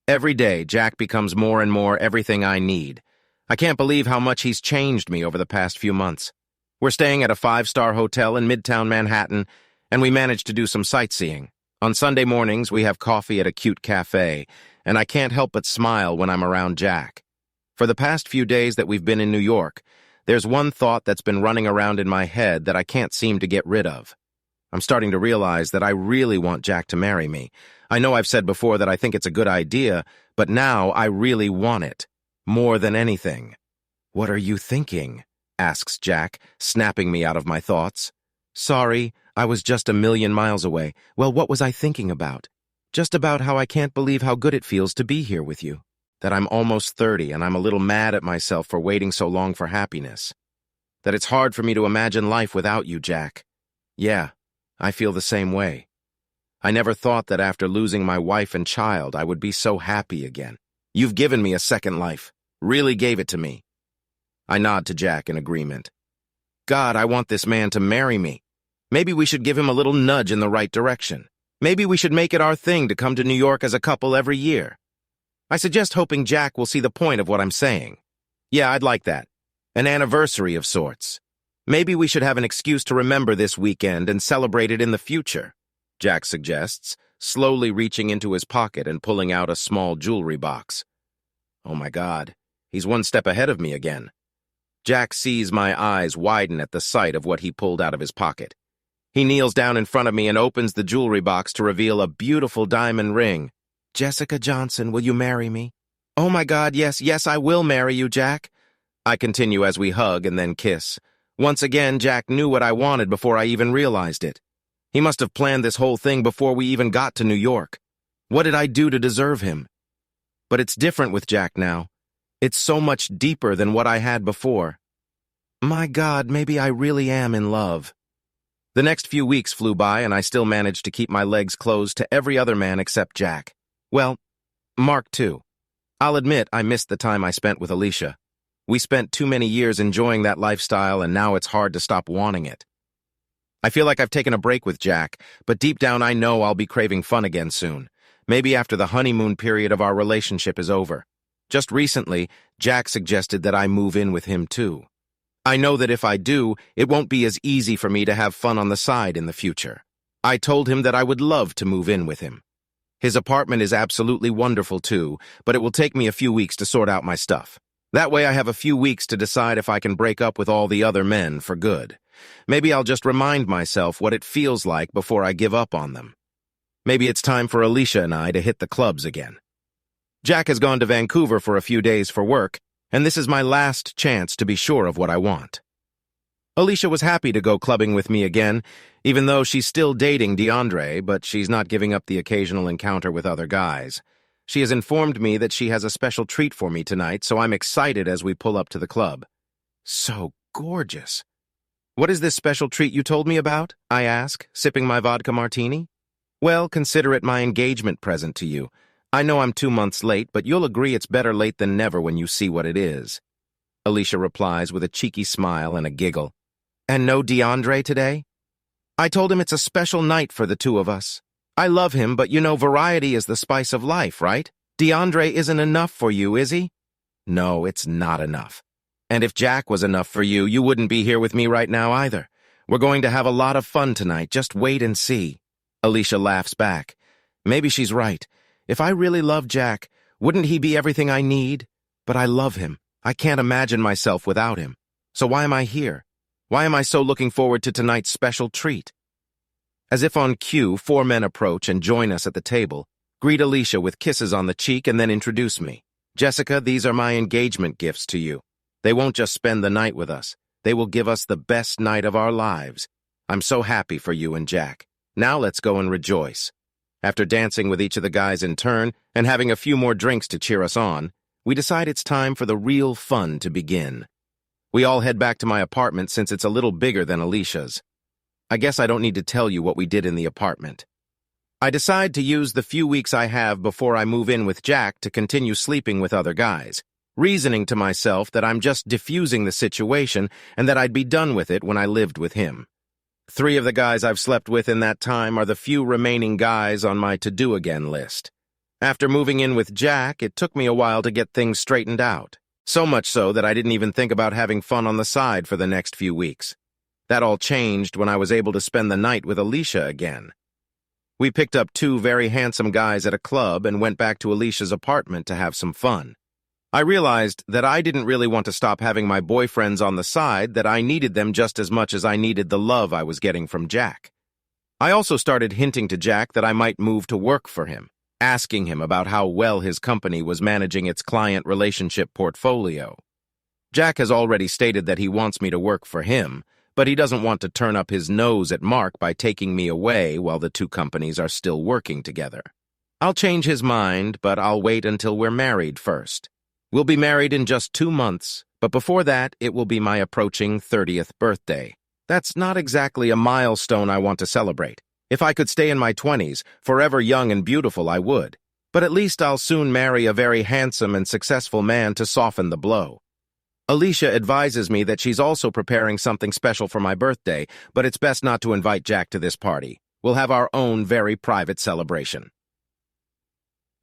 Every day, Jack becomes more and more everything I need. I can't believe how much he's changed me over the past few months. We're staying at a 5-star hotel in Midtown Manhattan, and we managed to do some sightseeing. On Sunday mornings, we have coffee at a cute cafe, and I can't help but smile when I'm around Jack. For the past few days that we've been in New York, there's one thought that's been running around in my head that I can't seem to get rid of. I'm starting to realize that I really want Jack to marry me. I know I've said before that I think it's a good idea, but now I really want it. More than anything. What are you thinking? Asks Jack, snapping me out of my thoughts. Sorry, I was just a million miles away. Well, what was I thinking about? Just about how I can't believe how good it feels to be here with you. That I'm almost 30 and I'm a little mad at myself for waiting so long for happiness. That it's hard for me to imagine life without you, Jack. Yeah, I feel the same way. I never thought that after losing my wife and child, I would be so happy again. You've given me a second life. Really gave it to me. I nod to Jack in agreement. God, I want this man to marry me. Maybe we should give him a little nudge in the right direction. Maybe we should make it our thing to come to New York as a couple every year. I suggest hoping Jack will see the point of what I'm saying. Yeah, I'd like that. An anniversary of sorts. Maybe we should have an excuse to remember this weekend and celebrate it in the future, Jack suggests, slowly reaching into his pocket and pulling out a small jewelry box. Oh my God, he's one step ahead of me again. Jack sees my eyes widen at the sight of what he pulled out of his pocket. He kneels down in front of me and opens the jewelry box to reveal a beautiful diamond ring. Jessica Johnson, will you marry me? Oh my God, yes, I will marry you, Jack. I continue as we hug and then kiss. Once again, Jack knew what I wanted before I even realized it. He must have planned this whole thing before we even got to New York. What did I do to deserve him? But it's different with Jack now. It's so much deeper than what I had before. My God, maybe I really am in love. The next few weeks flew by and I still managed to keep my legs closed to every other man except Jack. Well, Mark too. I'll admit I missed the time I spent with Alicia. We spent too many years enjoying that lifestyle, and now it's hard to stop wanting it. I feel like I've taken a break with Jack, but deep down I know I'll be craving fun again soon. Maybe after the honeymoon period of our relationship is over. Just recently, Jack suggested that I move in with him too. I know that if I do, it won't be as easy for me to have fun on the side in the future. I told him that I would love to move in with him. His apartment is absolutely wonderful too, but it will take me a few weeks to sort out my stuff. That way I have a few weeks to decide if I can break up with all the other men for good. Maybe I'll just remind myself what it feels like before I give up on them. Maybe it's time for Alicia and I to hit the clubs again. Jack has gone to Vancouver for a few days for work, and this is my last chance to be sure of what I want. Alicia was happy to go clubbing with me again, even though she's still dating DeAndre, but she's not giving up the occasional encounter with other guys. She has informed me that she has a special treat for me tonight, so I'm excited as we pull up to the club. So gorgeous. What is this special treat you told me about? I ask, sipping my vodka martini. Well, consider it my engagement present to you. I know I'm 2 months late, but you'll agree it's better late than never when you see what it is. Alicia replies with a cheeky smile and a giggle. And no DeAndre today? I told him it's a special night for the two of us. I love him, but you know variety is the spice of life, right? DeAndre isn't enough for you, is he? No, it's not enough. And if Jack was enough for you, you wouldn't be here with me right now either. We're going to have a lot of fun tonight, just wait and see. Alicia laughs back. Maybe she's right. If I really love Jack, wouldn't he be everything I need? But I love him. I can't imagine myself without him. So why am I here? Why am I so looking forward to tonight's special treat? As if on cue, 4 men approach and join us at the table, greet Alicia with kisses on the cheek, and then introduce me. Jessica, these are my engagement gifts to you. They won't just spend the night with us. They will give us the best night of our lives. I'm so happy for you and Jack. Now let's go and rejoice. After dancing with each of the guys in turn and having a few more drinks to cheer us on, we decide it's time for the real fun to begin. We all head back to my apartment since it's a little bigger than Alicia's. I guess I don't need to tell you what we did in the apartment. I decide to use the few weeks I have before I move in with Jack to continue sleeping with other guys, reasoning to myself that I'm just diffusing the situation and that I'd be done with it when I lived with him. 3 of the guys I've slept with in that time are the few remaining guys on my to-do-again list. After moving in with Jack, it took me a while to get things straightened out. So much so that I didn't even think about having fun on the side for the next few weeks. That all changed when I was able to spend the night with Alicia again. We picked up 2 very handsome guys at a club and went back to Alicia's apartment to have some fun. I realized that I didn't really want to stop having my boyfriends on the side, that I needed them just as much as I needed the love I was getting from Jack. I also started hinting to Jack that I might move to work for him, asking him about how well his company was managing its client relationship portfolio. Jack has already stated that he wants me to work for him, but he doesn't want to turn up his nose at Mark by taking me away while the 2 companies are still working together. I'll change his mind, but I'll wait until we're married first. We'll be married in just 2 months, but before that, it will be my approaching 30th birthday. That's not exactly a milestone I want to celebrate. If I could stay in my 20s, forever young and beautiful, I would. But at least I'll soon marry a very handsome and successful man to soften the blow. Alicia advises me that she's also preparing something special for my birthday, but it's best not to invite Jack to this party. We'll have our own very private celebration.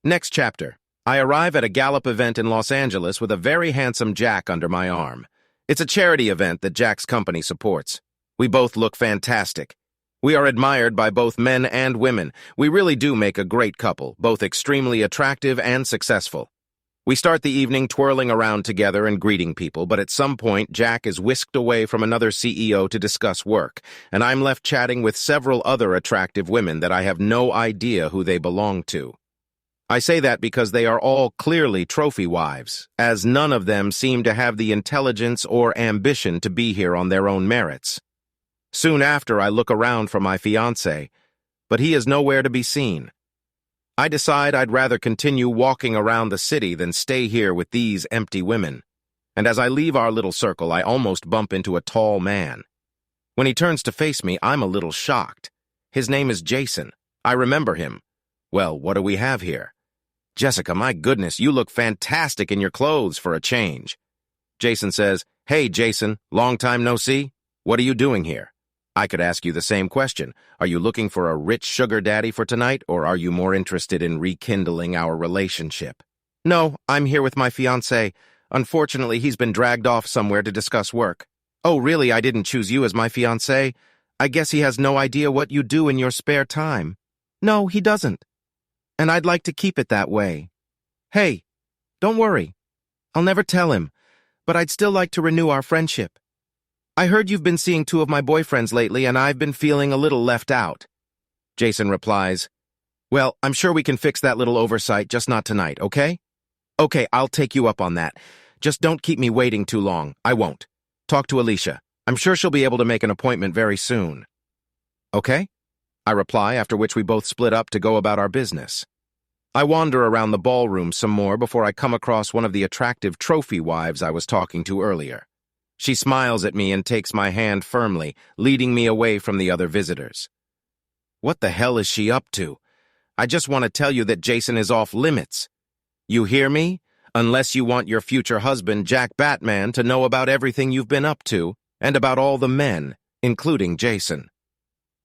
Next chapter. I arrive at a Gallup event in Los Angeles with a very handsome Jack under my arm. It's a charity event that Jack's company supports. We both look fantastic. We are admired by both men and women. We really do make a great couple, both extremely attractive and successful. We start the evening twirling around together and greeting people, but at some point, Jack is whisked away from another CEO to discuss work, and I'm left chatting with several other attractive women that I have no idea who they belong to. I say that because they are all clearly trophy wives, as none of them seem to have the intelligence or ambition to be here on their own merits. Soon after, I look around for my fiancé, but he is nowhere to be seen. I decide I'd rather continue walking around the city than stay here with these empty women. And as I leave our little circle, I almost bump into a tall man. When he turns to face me, I'm a little shocked. His name is Jason. I remember him. Well, what do we have here? Jessica, my goodness, you look fantastic in your clothes for a change. Jason says, "Hey, Jason, long time no see. What are you doing here?" I could ask you the same question. Are you looking for a rich sugar daddy for tonight, or are you more interested in rekindling our relationship? No, I'm here with my fiancé. Unfortunately, he's been dragged off somewhere to discuss work. Oh, really? I didn't choose you as my fiancé? I guess he has no idea what you do in your spare time. No, he doesn't. And I'd like to keep it that way. Hey, don't worry. I'll never tell him, but I'd still like to renew our friendship. I heard you've been seeing two of my boyfriends lately, and I've been feeling a little left out. Jason replies, "Well, I'm sure we can fix that little oversight, just not tonight, okay? Okay, I'll take you up on that. Just don't keep me waiting too long. I won't. Talk to Alicia. I'm sure she'll be able to make an appointment very soon." Okay? I reply, after which we both split up to go about our business. I wander around the ballroom some more before I come across one of the attractive trophy wives I was talking to earlier. She smiles at me and takes my hand firmly, leading me away from the other visitors. What the hell is she up to? I just want to tell you that Jason is off limits. You hear me? Unless you want your future husband, Jack Batman, to know about everything you've been up to, and about all the men, including Jason.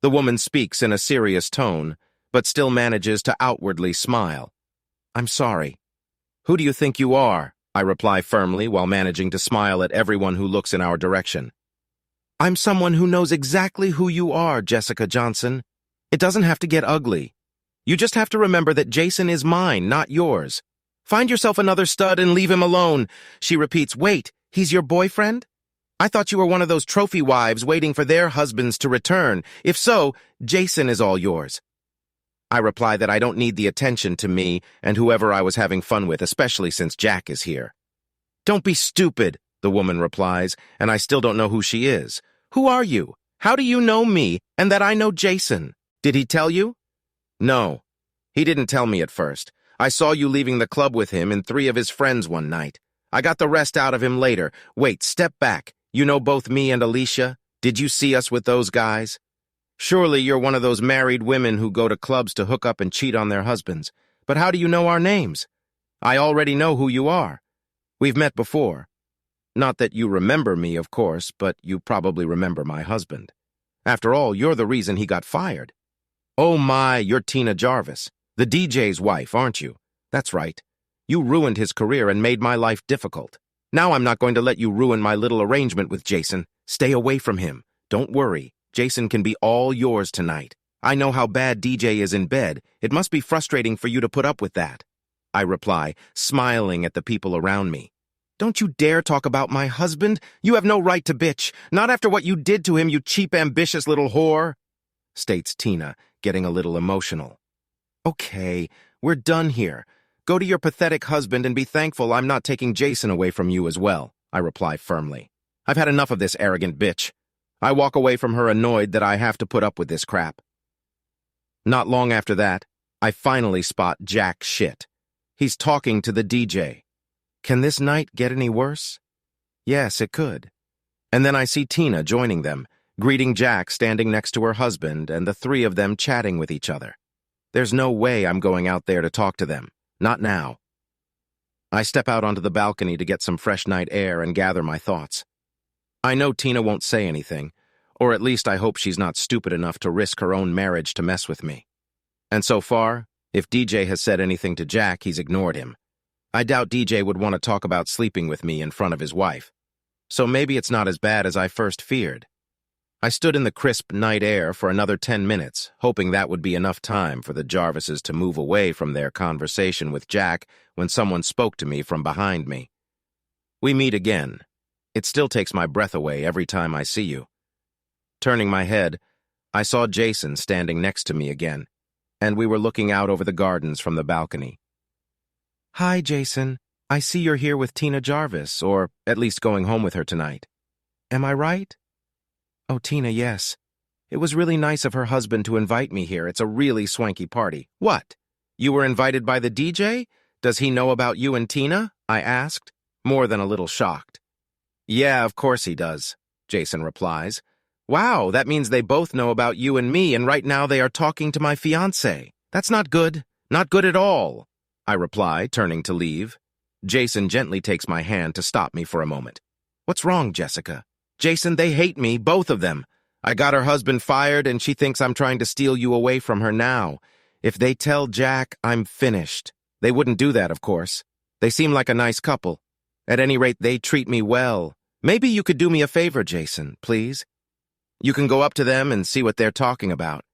The woman speaks in a serious tone, but still manages to outwardly smile. I'm sorry. Who do you think you are? I reply firmly while managing to smile at everyone who looks in our direction. I'm someone who knows exactly who you are, Jessica Johnson. It doesn't have to get ugly. You just have to remember that Jason is mine, not yours. Find yourself another stud and leave him alone. She repeats, wait, he's your boyfriend? I thought you were one of those trophy wives waiting for their husbands to return. If so, Jason is all yours. I reply that I don't need the attention to me and whoever I was having fun with, especially since Jack is here. Don't be stupid, the woman replies, and I still don't know who she is. Who are you? How do you know me and that I know Jason? Did he tell you? No, he didn't tell me at first. I saw you leaving the club with him and 3 of his friends one night. I got the rest out of him later. Wait, step back. You know both me and Alicia? Did you see us with those guys? Surely you're one of those married women who go to clubs to hook up and cheat on their husbands. But how do you know our names? I already know who you are. We've met before. Not that you remember me, of course, but you probably remember my husband. After all, you're the reason he got fired. Oh my, you're Tina Jarvis, the DJ's wife, aren't you? That's right. You ruined his career and made my life difficult. Now I'm not going to let you ruin my little arrangement with Jason. Stay away from him. Don't worry. Jason can be all yours tonight. I know how bad DJ is in bed. It must be frustrating for you to put up with that. I reply, smiling at the people around me. Don't you dare talk about my husband. You have no right to bitch. Not after what you did to him, you cheap, ambitious little whore, states Tina, getting a little emotional. Okay, we're done here. Go to your pathetic husband and be thankful I'm not taking Jason away from you as well, I reply firmly. I've had enough of this arrogant bitch. I walk away from her annoyed that I have to put up with this crap. Not long after that, I finally spot Jack shit. He's talking to the DJ. Can this night get any worse? Yes, it could. And then I see Tina joining them, greeting Jack standing next to her husband and the 3 of them chatting with each other. There's no way I'm going out there to talk to them. Not now. I step out onto the balcony to get some fresh night air and gather my thoughts. I know Tina won't say anything, or at least I hope she's not stupid enough to risk her own marriage to mess with me. And so far, if DJ has said anything to Jack, he's ignored him. I doubt DJ would want to talk about sleeping with me in front of his wife. So maybe it's not as bad as I first feared. I stood in the crisp night air for another 10 minutes, hoping that would be enough time for the Jarvises to move away from their conversation with Jack when someone spoke to me from behind me. We meet again. It still takes my breath away every time I see you. Turning my head, I saw Jason standing next to me again, and we were looking out over the gardens from the balcony. Hi, Jason. I see you're here with Tina Jarvis, or at least going home with her tonight. Am I right? Oh, Tina, yes. It was really nice of her husband to invite me here. It's a really swanky party. What? You were invited by the DJ? Does he know about you and Tina? I asked, more than a little shocked. Yeah, of course he does, Jason replies. Wow, that means they both know about you and me, and right now they are talking to my fiancé. That's not good. Not good at all, I reply, turning to leave. Jason gently takes my hand to stop me for a moment. What's wrong, Jessica? Jason, they hate me, both of them. I got her husband fired, and she thinks I'm trying to steal you away from her now. If they tell Jack, I'm finished. They wouldn't do that, of course. They seem like a nice couple. At any rate, they treat me well. Maybe you could do me a favor, Jason, please. You can go up to them and see what they're talking about.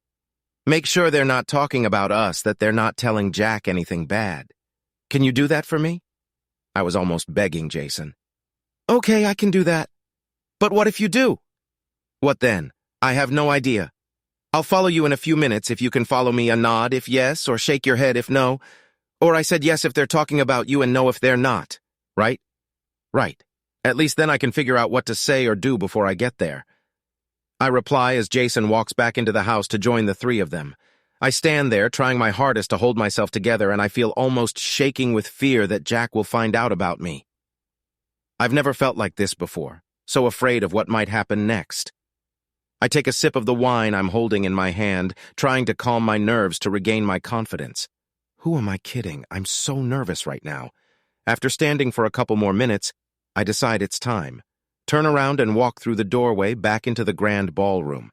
Make sure they're not talking about us, that they're not telling Jack anything bad. Can you do that for me? I was almost begging Jason. Okay, I can do that. But what if you do? What then? I have no idea. I'll follow you in a few minutes if you can follow me, a nod if yes, or shake your head if no. Or I said yes if they're talking about you and no if they're not. Right? Right. At least then I can figure out what to say or do before I get there. I reply as Jason walks back into the house to join the three of them. I stand there, trying my hardest to hold myself together, and I feel almost shaking with fear that Jack will find out about me. I've never felt like this before, so afraid of what might happen next. I take a sip of the wine I'm holding in my hand, trying to calm my nerves to regain my confidence. Who am I kidding? I'm so nervous right now. After standing for a couple more minutes, I decide it's time. Turn around and walk through the doorway back into the grand ballroom.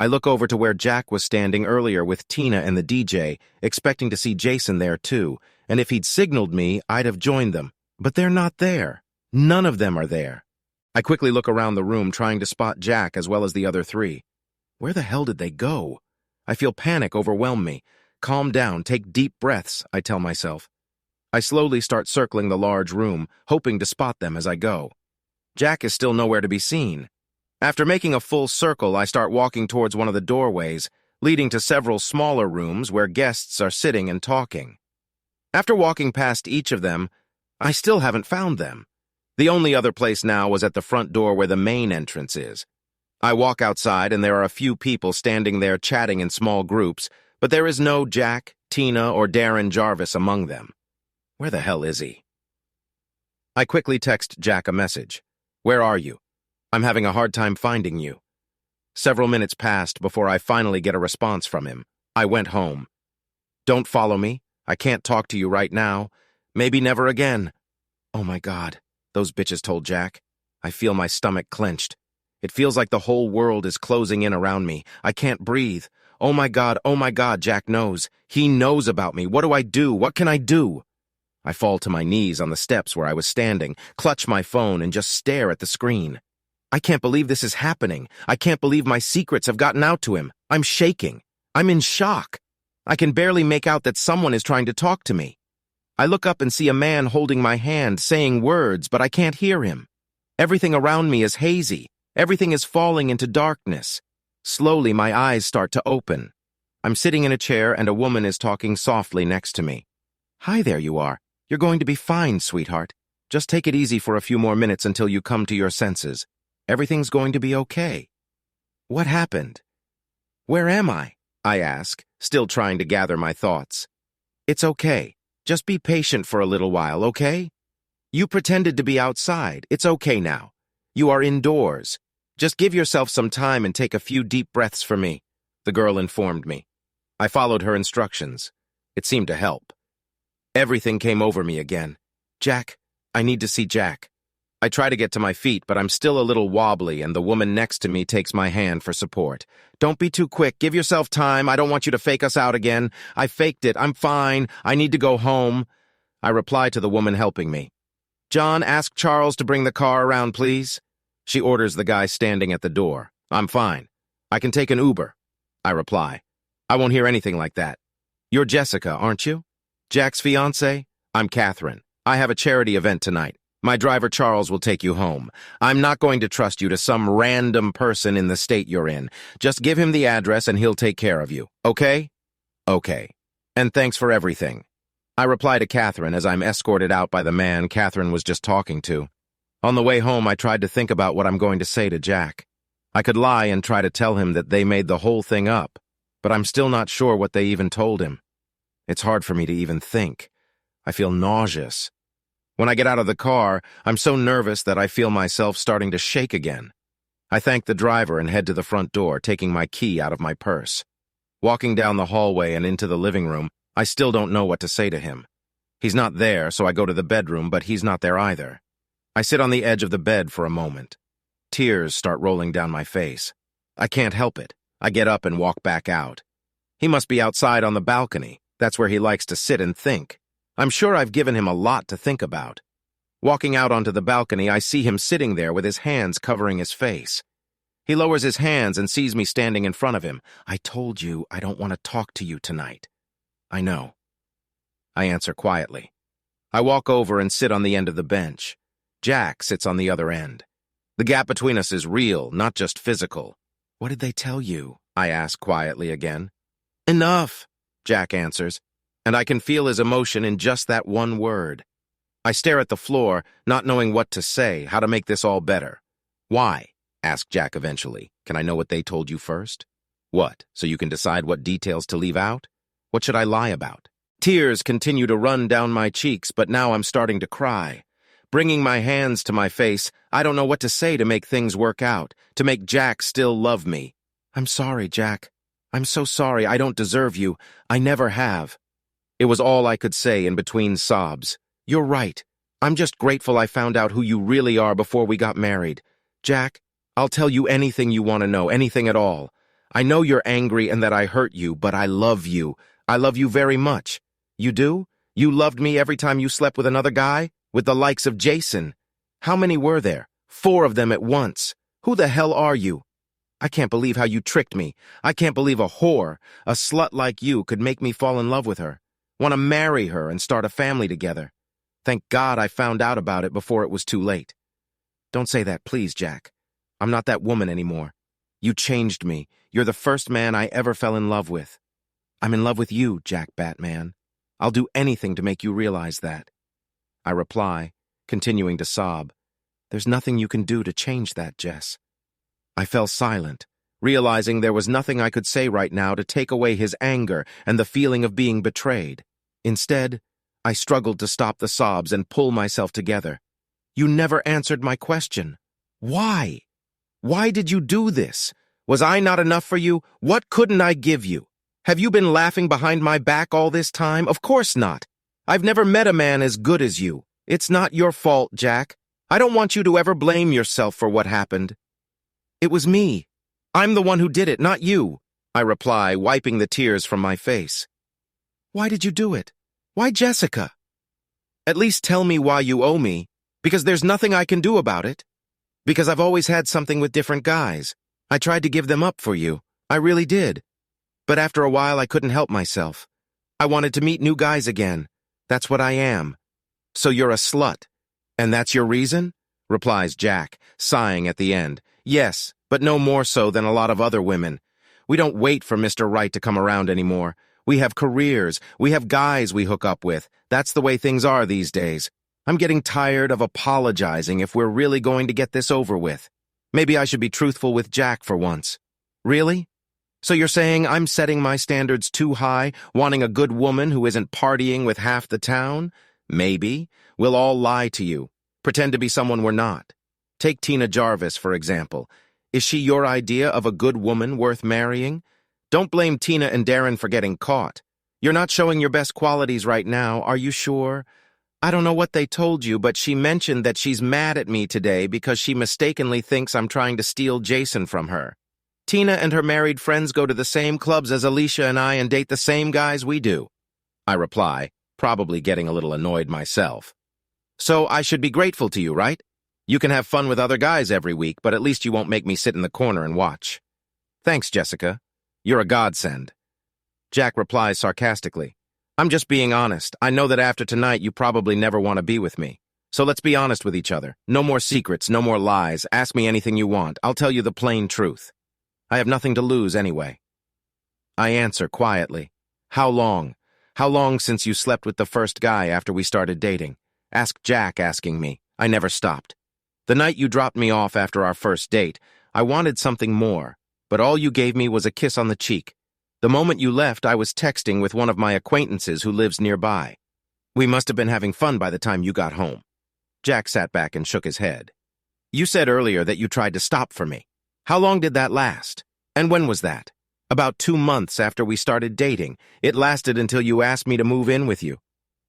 I look over to where Jack was standing earlier with Tina and the DJ, expecting to see Jason there too, and if he'd signaled me, I'd have joined them. But they're not there. None of them are there. I quickly look around the room, trying to spot Jack as well as the other three. Where the hell did they go? I feel panic overwhelm me. Calm down, take deep breaths, I tell myself. I slowly start circling the large room, hoping to spot them as I go. Jack is still nowhere to be seen. After making a full circle, I start walking towards one of the doorways, leading to several smaller rooms where guests are sitting and talking. After walking past each of them, I still haven't found them. The only other place now was at the front door where the main entrance is. I walk outside and there are a few people standing there chatting in small groups, but there is no Jack, Tina, or Darren Jarvis among them. Where the hell is he? I quickly text Jack a message. Where are you? I'm having a hard time finding you. Several minutes passed before I finally get a response from him. I went home. Don't follow me. I can't talk to you right now. Maybe never again. Oh my God, those bitches told Jack. I feel my stomach clenched. It feels like the whole world is closing in around me. I can't breathe. Oh my God, Jack knows. He knows about me. What do I do? What can I do? I fall to my knees on the steps where I was standing, clutch my phone, and just stare at the screen. I can't believe this is happening. I can't believe my secrets have gotten out to him. I'm shaking. I'm in shock. I can barely make out that someone is trying to talk to me. I look up and see a man holding my hand, saying words, but I can't hear him. Everything around me is hazy. Everything is falling into darkness. Slowly, my eyes start to open. I'm sitting in a chair and a woman is talking softly next to me. Hi, there you are. You're going to be fine, sweetheart. Just take it easy for a few more minutes until you come to your senses. Everything's going to be okay. What happened? Where am I? I ask, still trying to gather my thoughts. It's okay. Just be patient for a little while, okay? You pretended to be outside. It's okay now. You are indoors. Just give yourself some time and take a few deep breaths for me, the girl informed me. I followed her instructions. It seemed to help. Everything came over me again. Jack, I need to see Jack. I try to get to my feet, but I'm still a little wobbly, and the woman next to me takes my hand for support. Don't be too quick. Give yourself time. I don't want you to fake us out again. I faked it. I'm fine. I need to go home. I reply to the woman helping me. John, ask Charles to bring the car around, please. She orders the guy standing at the door. I'm fine. I can take an Uber. I reply. I won't hear anything like that. You're Jessica, aren't you? Jack's fiancé? I'm Catherine. I have a charity event tonight. My driver Charles will take you home. I'm not going to trust you to some random person in the state you're in. Just give him the address and he'll take care of you. Okay? Okay. And thanks for everything. I reply to Catherine as I'm escorted out by the man Catherine was just talking to. On the way home, I tried to think about what I'm going to say to Jack. I could lie and try to tell him that they made the whole thing up, but I'm still not sure what they even told him. It's hard for me to even think. I feel nauseous. When I get out of the car, I'm so nervous that I feel myself starting to shake again. I thank the driver and head to the front door, taking my key out of my purse. Walking down the hallway and into the living room, I still don't know what to say to him. He's not there, so I go to the bedroom, but he's not there either. I sit on the edge of the bed for a moment. Tears start rolling down my face. I can't help it. I get up and walk back out. He must be outside on the balcony. That's where he likes to sit and think. I'm sure I've given him a lot to think about. Walking out onto the balcony, I see him sitting there with his hands covering his face. He lowers his hands and sees me standing in front of him. I told you I don't want to talk to you tonight. I know. I answer quietly. I walk over and sit on the end of the bench. Jack sits on the other end. The gap between us is real, not just physical. What did they tell you? I ask quietly again. Enough, Jack answers, and I can feel his emotion in just that one word. I stare at the floor, not knowing what to say, how to make this all better. Why? Asked Jack eventually. Can I know what they told you first? What, so you can decide what details to leave out? What should I lie about? Tears continue to run down my cheeks, but now I'm starting to cry. Bringing my hands to my face, I don't know what to say to make things work out, to make Jack still love me. I'm sorry, Jack. I'm so sorry. I don't deserve you. I never have. It was all I could say in between sobs. You're right. I'm just grateful I found out who you really are before we got married. Jack, I'll tell you anything you want to know, anything at all. I know you're angry and that I hurt you, but I love you. I love you very much. You do? You loved me every time you slept with another guy? With the likes of Jason? How many were there? 4 of them at once. Who the hell are you? I can't believe how you tricked me. I can't believe a whore, a slut like you, could make me fall in love with her. Want to marry her and start a family together. Thank God I found out about it before it was too late. Don't say that, please, Jack. I'm not that woman anymore. You changed me. You're the first man I ever fell in love with. I'm in love with you, Jack Batman. I'll do anything to make you realize that. I reply, continuing to sob. There's nothing you can do to change that, Jess. I fell silent, realizing there was nothing I could say right now to take away his anger and the feeling of being betrayed. Instead, I struggled to stop the sobs and pull myself together. You never answered my question. Why? Why did you do this? Was I not enough for you? What couldn't I give you? Have you been laughing behind my back all this time? Of course not. I've never met a man as good as you. It's not your fault, Jack. I don't want you to ever blame yourself for what happened. It was me. I'm the one who did it, not you, I reply, wiping the tears from my face. Why did you do it? Why Jessica? At least tell me why you owe me, because there's nothing I can do about it. Because I've always had something with different guys. I tried to give them up for you. I really did. But after a while, I couldn't help myself. I wanted to meet new guys again. That's what I am. So you're a slut. And that's your reason? Replies Jack, sighing at the end. Yes, but no more so than a lot of other women. We don't wait for Mr. Right to come around anymore. We have careers. We have guys we hook up with. That's the way things are these days. I'm getting tired of apologizing if we're really going to get this over with. Maybe I should be truthful with Jack for once. Really? So you're saying I'm setting my standards too high, wanting a good woman who isn't partying with half the town? Maybe. We'll all lie to you. Pretend to be someone we're not. Take Tina Jarvis, for example. Is she your idea of a good woman worth marrying? Don't blame Tina and Darren for getting caught. You're not showing your best qualities right now, are you sure? I don't know what they told you, but she mentioned that she's mad at me today because she mistakenly thinks I'm trying to steal Jason from her. Tina and her married friends go to the same clubs as Alicia and I and date the same guys we do. I reply, probably getting a little annoyed myself. So I should be grateful to you, right? You can have fun with other guys every week, but at least you won't make me sit in the corner and watch. Thanks, Jessica. You're a godsend. Jack replies sarcastically. I'm just being honest. I know that after tonight you probably never want to be with me. So let's be honest with each other. No more secrets, no more lies. Ask me anything you want. I'll tell you the plain truth. I have nothing to lose anyway. I answer quietly. How long? How long since you slept with the first guy after we started dating? Asked Jack, asking me. I never stopped. The night you dropped me off after our first date, I wanted something more, but all you gave me was a kiss on the cheek. The moment you left, I was texting with one of my acquaintances who lives nearby. We must have been having fun by the time you got home. Jack sat back and shook his head. You said earlier that you tried to stop for me. How long did that last? And when was that? About 2 months after we started dating. It lasted until you asked me to move in with you.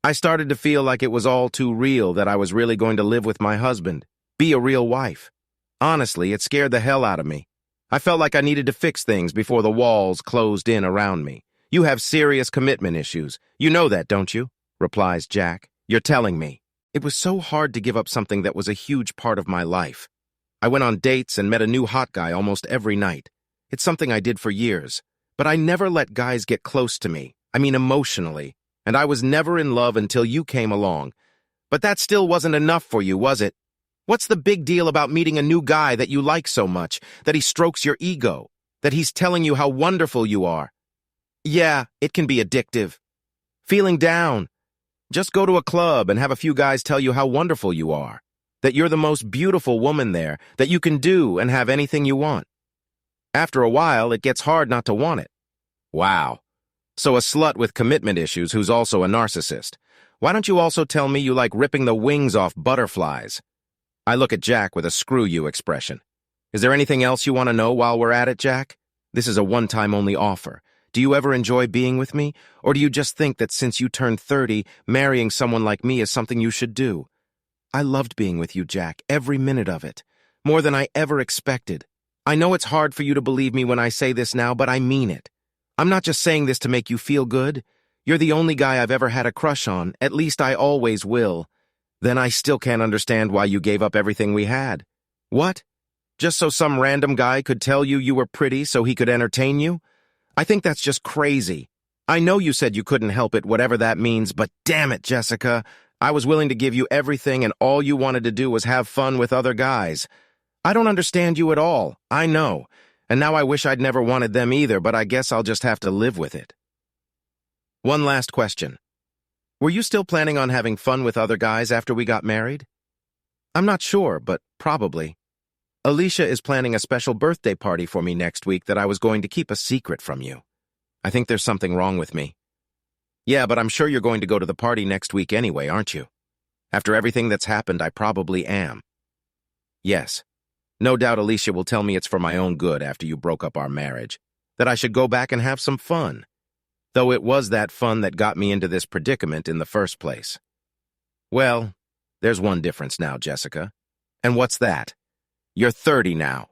I started to feel like it was all too real, that I was really going to live with my husband, be a real wife. Honestly, it scared the hell out of me. I felt like I needed to fix things before the walls closed in around me. You have serious commitment issues. You know that, don't you? Replies Jack. You're telling me. It was so hard to give up something that was a huge part of my life. I went on dates and met a new hot guy almost every night. It's something I did for years, but I never let guys get close to me. I mean emotionally. And I was never in love until you came along. But that still wasn't enough for you, was it? What's the big deal about meeting a new guy that you like so much, that he strokes your ego, that he's telling you how wonderful you are? Yeah, it can be addictive. Feeling down. Just go to a club and have a few guys tell you how wonderful you are, that you're the most beautiful woman there, that you can do and have anything you want. After a while, it gets hard not to want it. Wow. So a slut with commitment issues who's also a narcissist. Why don't you also tell me you like ripping the wings off butterflies? I look at Jack with a screw you expression. Is there anything else you want to know while we're at it, Jack? This is a one-time only offer. Do you ever enjoy being with me? Or do you just think that since you turned 30, marrying someone like me is something you should do? I loved being with you, Jack, every minute of it. More than I ever expected. I know it's hard for you to believe me when I say this now, but I mean it. I'm not just saying this to make you feel good. You're the only guy I've ever had a crush on, at least I always will. Then I still can't understand why you gave up everything we had. What? Just so some random guy could tell you you were pretty so he could entertain you? I think that's just crazy. I know you said you couldn't help it, whatever that means, but damn it, Jessica. I was willing to give you everything and all you wanted to do was have fun with other guys. I don't understand you at all, I know. And now I wish I'd never wanted them either, but I guess I'll just have to live with it. One last question. Were you still planning on having fun with other guys after we got married? I'm not sure, but probably. Alicia is planning a special birthday party for me next week that I was going to keep a secret from you. I think there's something wrong with me. Yeah, but I'm sure you're going to go to the party next week anyway, aren't you? After everything that's happened, I probably am. Yes. No doubt Alicia will tell me it's for my own good after you broke up our marriage, that I should go back and have some fun. Though it was that fun that got me into this predicament in the first place. Well, there's one difference now, Jessica. And what's that? You're 30 now.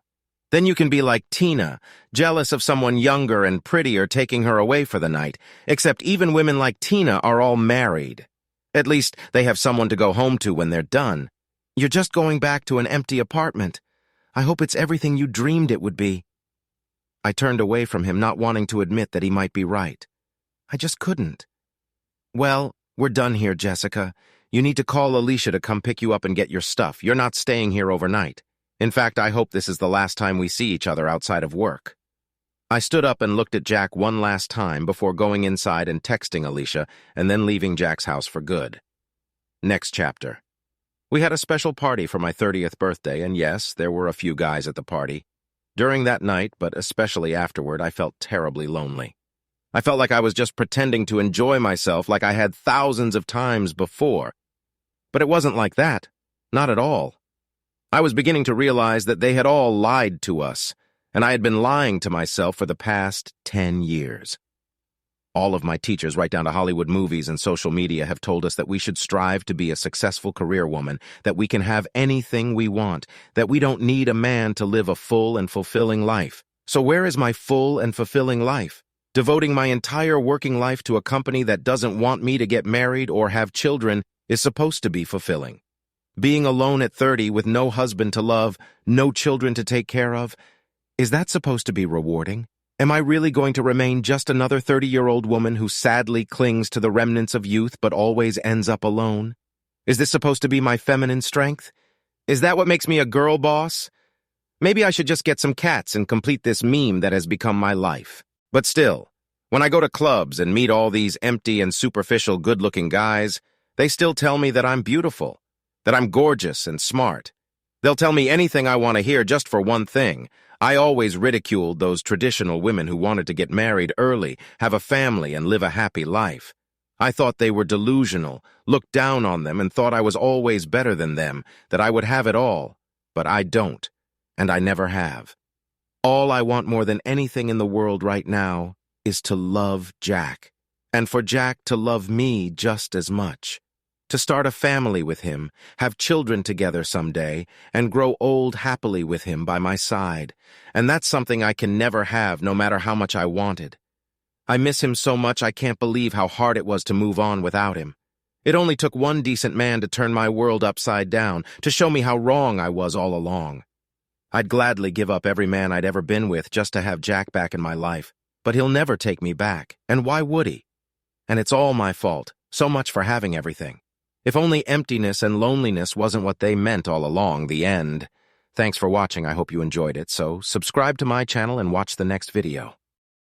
Then you can be like Tina, jealous of someone younger and prettier taking her away for the night, except even women like Tina are all married. At least they have someone to go home to when they're done. You're just going back to an empty apartment. I hope it's everything you dreamed it would be. I turned away from him, not wanting to admit that he might be right. I just couldn't. Well, we're done here, Jessica. You need to call Alicia to come pick you up and get your stuff. You're not staying here overnight. In fact, I hope this is the last time we see each other outside of work. I stood up and looked at Jack one last time before going inside and texting Alicia and then leaving Jack's house for good. Next chapter. We had a special party for my 30th birthday, and yes, there were a few guys at the party. During that night, but especially afterward, I felt terribly lonely. I felt like I was just pretending to enjoy myself like I had thousands of times before. But it wasn't like that. Not at all. I was beginning to realize that they had all lied to us, and I had been lying to myself for the past 10 years. All of my teachers, right down to Hollywood movies and social media, have told us that we should strive to be a successful career woman, that we can have anything we want, that we don't need a man to live a full and fulfilling life. So where is my full and fulfilling life? Devoting my entire working life to a company that doesn't want me to get married or have children is supposed to be fulfilling. Being alone at 30 with no husband to love, no children to take care of, is that supposed to be rewarding? Am I really going to remain just another 30-year-old woman who sadly clings to the remnants of youth but always ends up alone? Is this supposed to be my feminine strength? Is that what makes me a girl boss? Maybe I should just get some cats and complete this meme that has become my life. But still, when I go to clubs and meet all these empty and superficial good-looking guys, they still tell me that I'm beautiful, that I'm gorgeous and smart. They'll tell me anything I want to hear just for one thing. I always ridiculed those traditional women who wanted to get married early, have a family, and live a happy life. I thought they were delusional, looked down on them, and thought I was always better than them, that I would have it all. But I don't, and I never have. All I want more than anything in the world right now is to love Jack, And for Jack to love me just as much. To start a family with him, have children together someday, and grow old happily with him by my side. And that's something I can never have, no matter how much I wanted. I miss him so much I can't believe how hard it was to move on without him. It only took one decent man to turn my world upside down, to show me how wrong I was all along. I'd gladly give up every man I'd ever been with just to have Jack back in my life, but he'll never take me back, and why would he? And it's all my fault, so much for having everything. If only emptiness and loneliness wasn't what they meant all along, the end. Thanks for watching, I hope you enjoyed it, so subscribe to my channel and watch the next video.